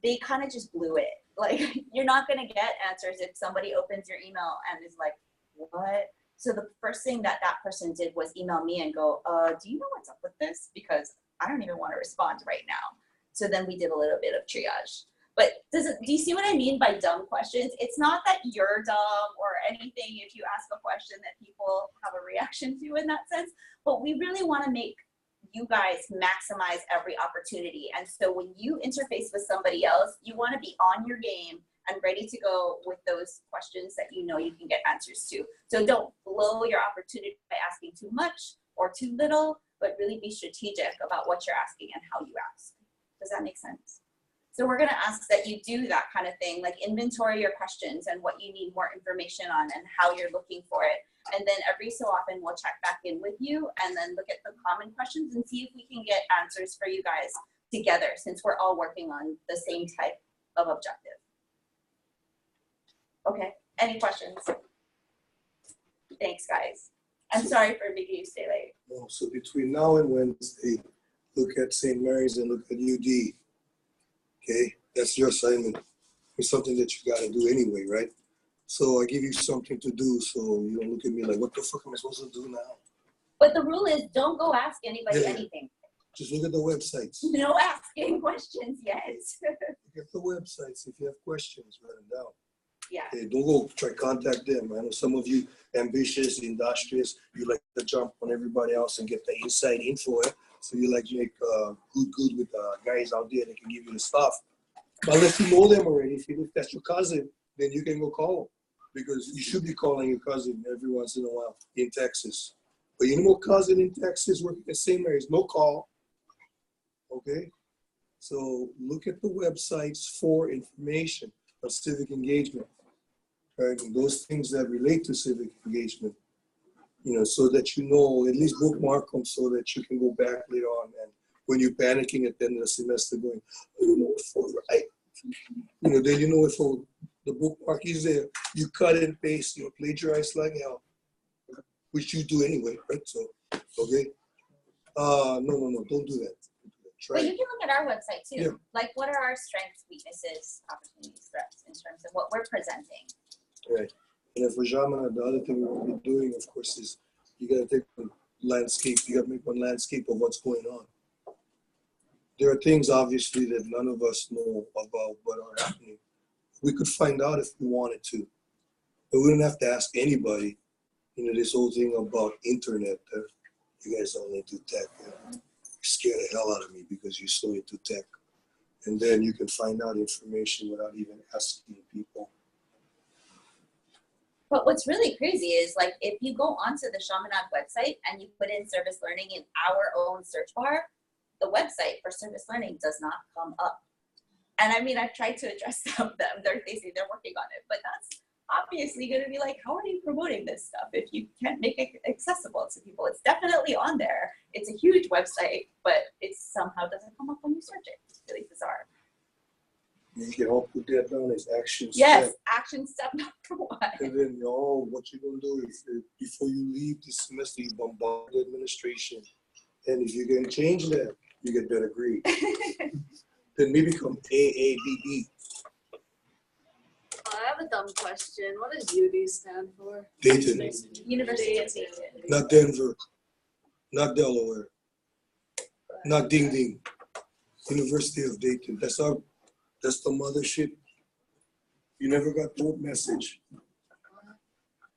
Speaker 1: they kind of just blew it. Like, you're not going to get answers if somebody opens your email and is like, what? So the first thing that person did was email me and go, do you know what's up with this? Because I don't even want to respond right now. So then we did a little bit of triage. But do you see what I mean by dumb questions? It's not that you're dumb or anything if you ask a question that people have a reaction to in that sense, but we really want to make you guys maximize every opportunity. And so when you interface with somebody else, you want to be on your game and ready to go with those questions that you know you can get answers to. So don't blow your opportunity by asking too much or too little, but really be strategic about what you're asking and how you ask. Does that make sense? So we're gonna ask that you do that kind of thing, like inventory your questions and what you need more information on and how you're looking for it. And then every so often we'll check back in with you and then look at the common questions and see if we can get answers for you guys together, since we're all working on the same type of objective. Okay, any questions? Thanks, guys. I'm sorry for making you stay late.
Speaker 4: No, so between now and Wednesday, look at St. Mary's and look at UD. Okay, that's your assignment. It's something that you gotta do anyway, right? So I give you something to do, so you don't look at me like, what the fuck am I supposed to do now?
Speaker 1: But the rule is, don't go ask anybody anything.
Speaker 4: Just look at the websites.
Speaker 1: No asking questions yet.
Speaker 4: Look at the websites. If you have questions, write them down.
Speaker 1: Yeah.
Speaker 4: Okay, don't go try to contact them. I know some of you ambitious, industrious, you like to jump on everybody else and get the inside info. So you like to make good with guys out there that can give you the stuff. But unless you know them already, if that's your cousin, then you can go call them, because you should be calling your cousin every once in a while in Texas. But you know, cousin in Texas working at St. Mary's, no call. Okay, so look at the websites for information of civic engagement, right? And those things that relate to civic engagement, you know, so that you know, at least bookmark them so that you can go back later on. And when you're panicking at the end of the semester going, I don't know what for, right? You know, then you know if the bookmark is there, you cut and paste, you know, plagiarize like hell, which you do anyway, right? So, okay. No, don't do that. Try.
Speaker 1: But you can look at our website too.
Speaker 4: Yeah.
Speaker 1: Like, what are our strengths, weaknesses, opportunities, threats in terms of what we're presenting?
Speaker 4: Right. And for Jamana, the other thing we will be doing, of course, is you got to take one landscape, you got to make one landscape of what's going on. There are things, obviously, that none of us know about what are happening. We could find out if we wanted to. But we don't have to ask anybody You know, this whole thing about internet, you guys all into tech. You scare the hell out of me because you're so into tech. And then you can find out information without even asking people.
Speaker 1: But what's really crazy is like if you go onto the Chaminade website and you put in service learning in our own search bar, the website for service learning does not come up. And I mean, I've tried to address them. They say they're working on it, but that's obviously going to be like, how are you promoting this stuff if you can't make it accessible to people? It's definitely on there. It's a huge website, but it somehow doesn't come up when you search it. It's really bizarre.
Speaker 4: You can all put that down as action
Speaker 1: Yes,
Speaker 4: step.
Speaker 1: action step number 1.
Speaker 4: And then, what you're going to do is before you leave this semester, you bombard the administration. And if you can change that, you get better grades. Then maybe become AABB.
Speaker 5: I have a dumb question. What does UD stand for?
Speaker 4: Dayton,
Speaker 1: University of Dayton.
Speaker 4: not Denver, not Delaware, not Ding Ding. University of Dayton. That's the mothership. You never got the message.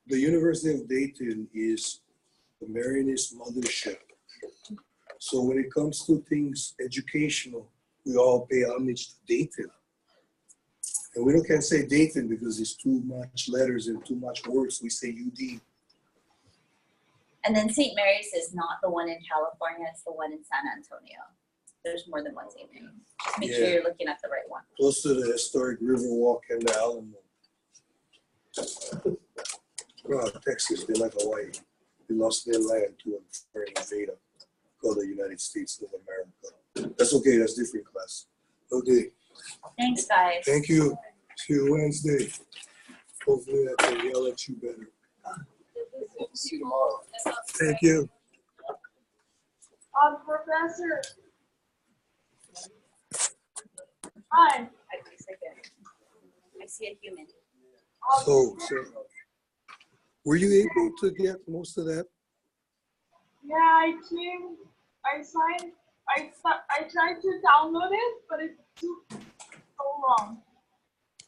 Speaker 4: The University of Dayton is the Marianist mothership. So when it comes to things educational, we all pay homage to Dayton. And we can't say Dayton because it's too much letters and too much words. We say UD.
Speaker 1: And then St. Mary's is not the one in California, it's the one in San Antonio. There's more than one St. Mary's. Just make sure you're looking at the right one.
Speaker 4: Close to the historic Riverwalk and the Alamo. Well, Texas, they're like Hawaii. They lost their land to a foreign invader called the United States of America. That's okay, that's different class. Okay,
Speaker 1: Thanks, guys.
Speaker 4: thank you. See you Wednesday. Hopefully I can yell at you better.
Speaker 2: See you tomorrow.
Speaker 4: Thank you.
Speaker 7: Professor. Hi.
Speaker 1: I see a human.
Speaker 4: So, were you able to get most of that?
Speaker 7: Yeah, I signed, I tried to download it, but it took so long.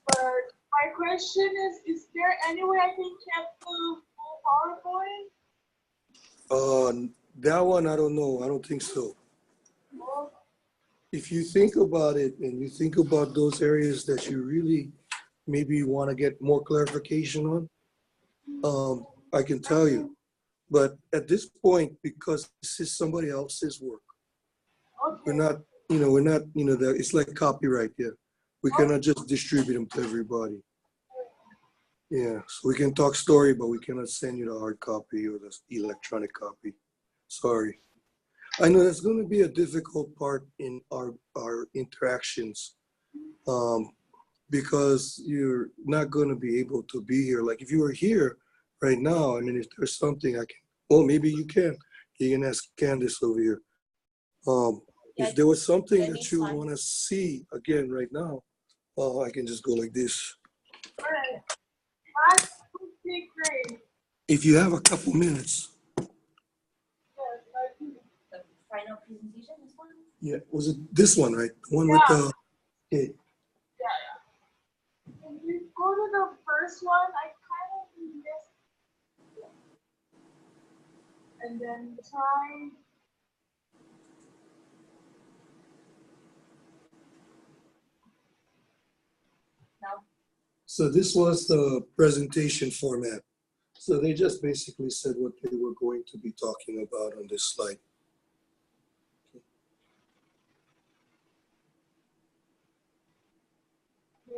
Speaker 7: But my question is there any way I can get the full PowerPoint?
Speaker 4: That one, I don't know. I don't think so.
Speaker 7: Well,
Speaker 4: If you think about it and you think about those areas that you really maybe want to get more clarification on, I can tell you. But at this point, because this is somebody else's work,
Speaker 7: okay.
Speaker 4: we're not, it's like copyright, yeah. We cannot just distribute them to everybody. Yeah, so we can talk story, but we cannot send you the hard copy or the electronic copy. Sorry. I know that's going to be a difficult part in our interactions because you're not going to be able to be here. Like if you were here right now, I mean, if there's something I can, well, maybe you can. You can ask Candice over here. If there was something that you want to see again right now, I can just go like this.
Speaker 7: All right. That would be great.
Speaker 4: If you have a couple minutes.
Speaker 7: Yes, I do.
Speaker 1: The final presentation, this one?
Speaker 4: Yeah, was it this one, right? The one with the, okay.
Speaker 7: Yeah. If you go to the first one, I kind of missed it. And then try.
Speaker 1: No.
Speaker 4: So this was the presentation format. So they just basically said what they were going to be talking about on this slide.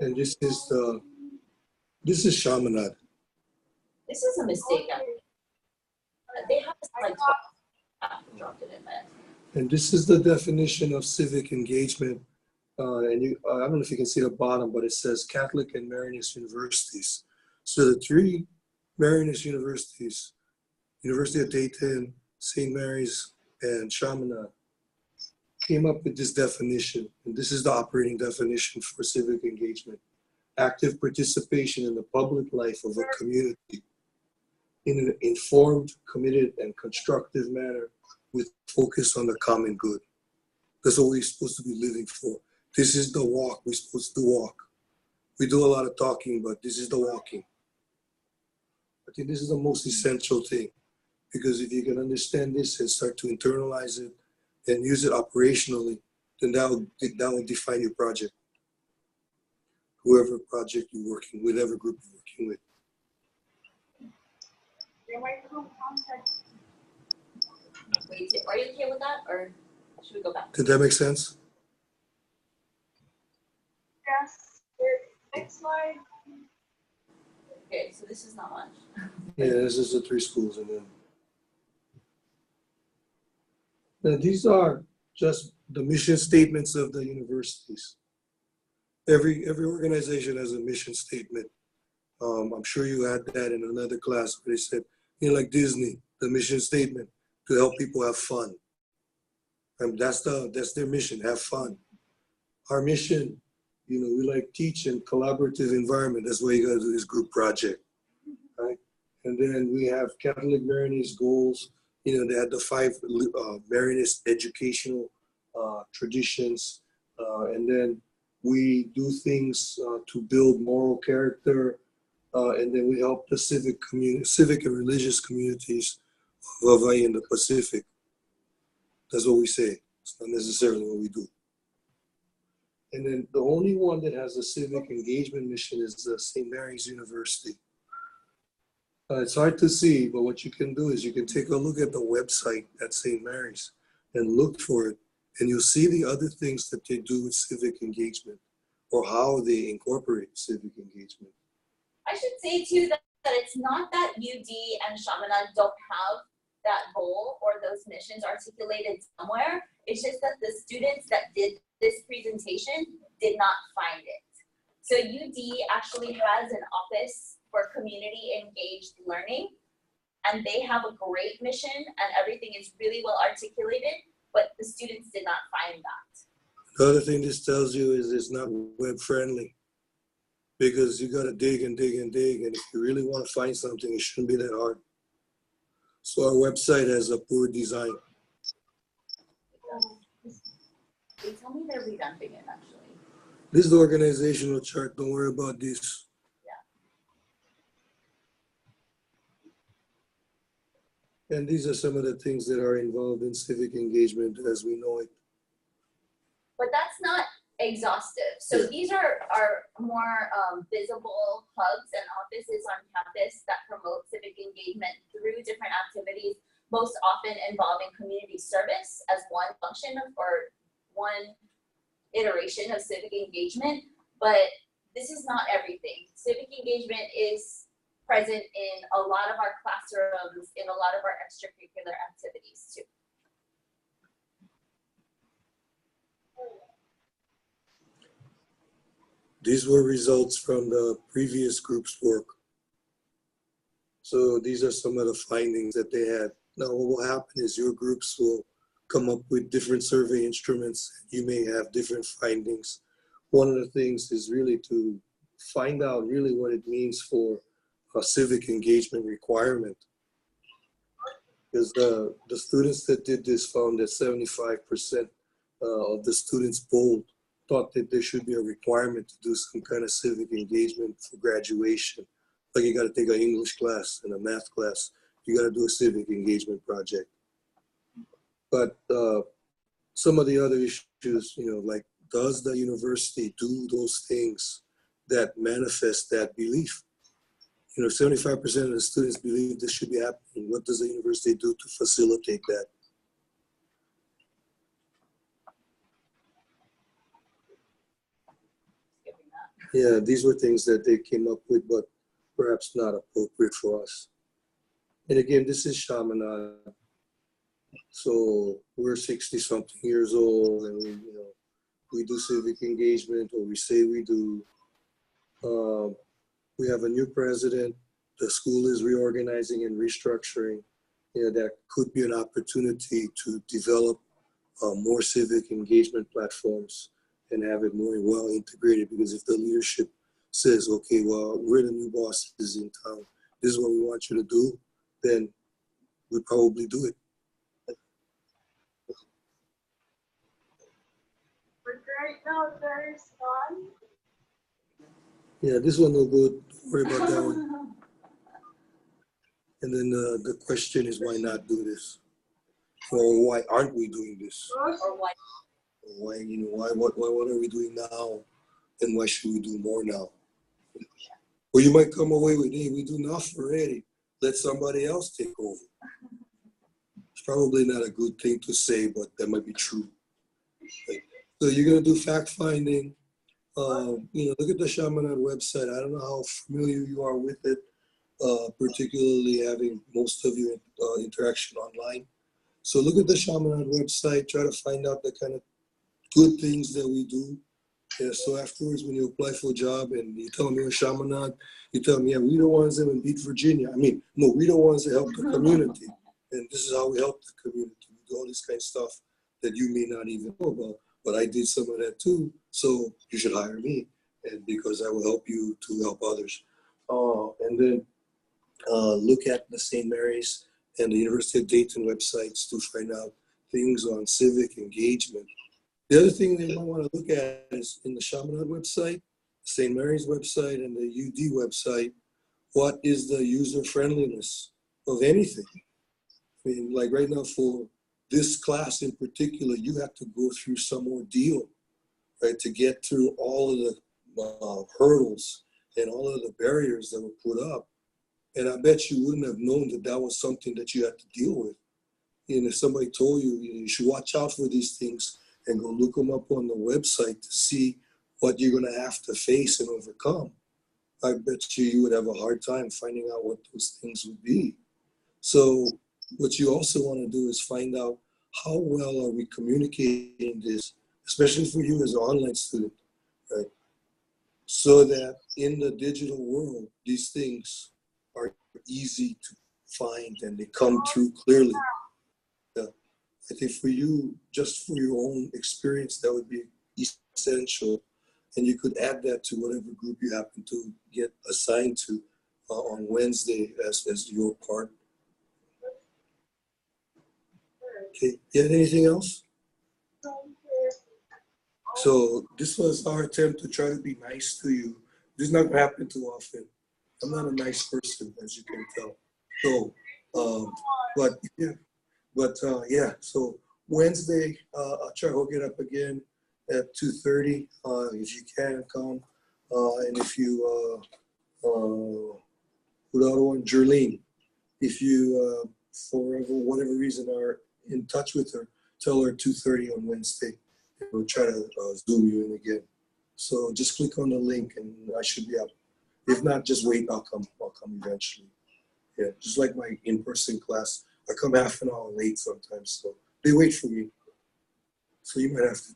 Speaker 4: And this is Chaminade.
Speaker 1: This is a mistake. They have this like dropped it in there.
Speaker 4: And this is the definition of civic engagement. And I don't know if you can see the bottom, but it says Catholic and Marianist universities. So the three Marianist universities, University of Dayton, St. Mary's, and Chaminade, came up with this definition. And this is the operating definition for civic engagement. Active participation in the public life of a community in an informed, committed, and constructive manner with focus on the common good. That's what we're supposed to be living for. This is the walk we're supposed to walk. We do a lot of talking, but this is the walking. I think this is the most essential thing, because if you can understand this and start to internalize it and use it operationally, then that will define your project. Whoever project you're working with, whatever group you're working with.
Speaker 7: They might come contact.
Speaker 1: Wait, are you okay with that, or should we go back?
Speaker 4: Did that make sense?
Speaker 7: Yes. Next slide.
Speaker 1: Okay, so this is not much.
Speaker 4: Yeah, this is the 3 schools, and then now these are just the mission statements of the universities. Every organization has a mission statement. I'm sure you had that in another class where they said, like Disney, the mission statement to help people have fun. And that's their mission, have fun. Our mission, we like teach in collaborative environment. That's why you gotta do this group project, right? And then we have Catholic Maronite goals. They had the 5 Maronite educational traditions. And then we do things to build moral character. And then we help the civic and religious communities of Hawaii and the Pacific. That's what we say. It's not necessarily what we do. And then the only one that has a civic engagement mission is St. Mary's University. It's hard to see, but what you can do is you can take a look at the website at St. Mary's and look for it, and you'll see the other things that they do with civic engagement or how they incorporate civic engagement.
Speaker 1: I should say too that it's not that UD and Chaminade don't have that goal or those missions articulated somewhere. It's just that the students that did this presentation did not find it. So UD actually has an office for community engaged learning, and they have a great mission and everything is really well articulated, but the students did not find that.
Speaker 4: The other thing this tells you is it's not web friendly, because you got to dig and dig and dig, and if you really want to find something, it shouldn't be that hard. So our website has a poor design.
Speaker 1: They tell me they're revamping it actually.
Speaker 4: This is the organizational chart. Don't worry about this. And these are some of the things that are involved in civic engagement as we know it.
Speaker 1: But that's not exhaustive. So these are more visible hubs and offices on campus that promote civic engagement through different activities, most often involving community service as one function or one iteration of civic engagement. But this is not everything. Civic engagement is present in a lot of our classrooms, in a lot of our extracurricular activities too.
Speaker 4: These were results from the previous group's work. So these are some of the findings that they had. Now what will happen is your groups will come up with different survey instruments. You may have different findings. One of the things is really to find out really what it means for a civic engagement requirement. Because the students that did this found that 75% of the students polled thought that there should be a requirement to do some kind of civic engagement for graduation. Like you got to take an English class and a math class. You got to do a civic engagement project. But some of the other issues, like does the university do those things that manifest that belief? 75% of the students believe this should be happening. What does the university do to facilitate that? Yeah, these were things that they came up with, but perhaps not appropriate for us. And again, this is Chaminade. So we're 60-something years old, and we do civic engagement, or we say we do. We have a new president. The school is reorganizing and restructuring. That could be an opportunity to develop more civic engagement platforms and have it more well integrated. Because if the leadership says, okay, well, we're the new bosses in town, this is what we want you to do, then we probably do it.
Speaker 7: But right now there is none.
Speaker 4: Yeah, this one no good. Don't worry about that one. And then the question is, why not do this? Or why aren't we doing this?
Speaker 1: Or what?
Speaker 4: Why, what are we doing now? And why should we do more now? Or you might come away with, hey, we do enough already. Let somebody else take over. It's probably not a good thing to say, but that might be true. Right? So you're gonna do fact finding. Look at the Shamanad website. I don't know how familiar you are with it, particularly having most of your interaction online. So look at the Shamanad website, try to find out the kind of good things that we do. Yeah, so afterwards, when you apply for a job and you tell me you're Shamanad, you tell me, yeah, we the ones that would beat Virginia. I mean, no, we the ones that help the community. And this is how we help the community. We do all this kind of stuff that you may not even know about. But I did some of that too. So you should hire me, and because I will help you to help others. And then look at the St. Mary's and the University of Dayton websites to find out things on civic engagement. The other thing that you might want to look at is in the Chaminade website, St. Mary's website, and the UD website, what is the user friendliness of anything? I mean, like right now for this class in particular, you have to go through some ordeal, right, to get through all of the hurdles and all of the barriers that were put up. And I bet you wouldn't have known that that was something that you had to deal with. And if somebody told you, you should watch out for these things and go look them up on the website to see what you're going to have to face and overcome, I bet you would have a hard time finding out what those things would be. So what you also want to do is find out how well are we communicating this, especially for you as an online student, right? So that in the digital world, these things are easy to find and they come through clearly. Yeah. I think for you, just for your own experience, that would be essential. And you could add that to whatever group you happen to get assigned to on Wednesday as your part. Okay, you had anything else? So this was our attempt to try to be nice to you. This is not going to happen too often. I'm not a nice person, as you can tell. So, yeah. So Wednesday, I'll try to hook it up again at 2:30. If you can come, and if you who the other one, Jerlene, if you for whatever reason are in touch with her, tell her 2:30 on Wednesday. And we'll try to zoom you in again. So just click on the link and I should be up. If not, just wait. I'll come eventually. Yeah, just like my in-person class, I come half an hour late sometimes, so they wait for me. So you might have to.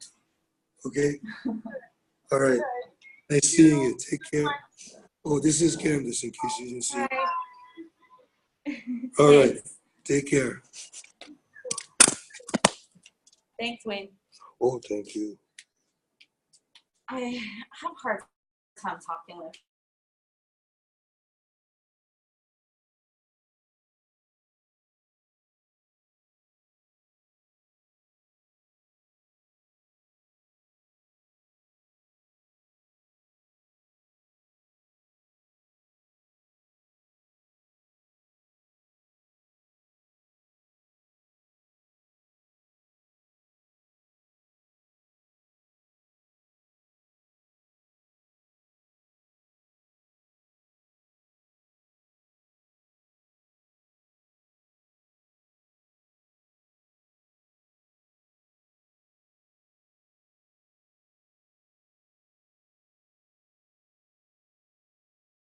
Speaker 4: Okay. All right. Nice seeing you. Take care. Oh, this is Candice, in case you didn't see. All right. Take care.
Speaker 1: Thanks, Wayne.
Speaker 4: Oh, thank you.
Speaker 1: I have a hard time talking with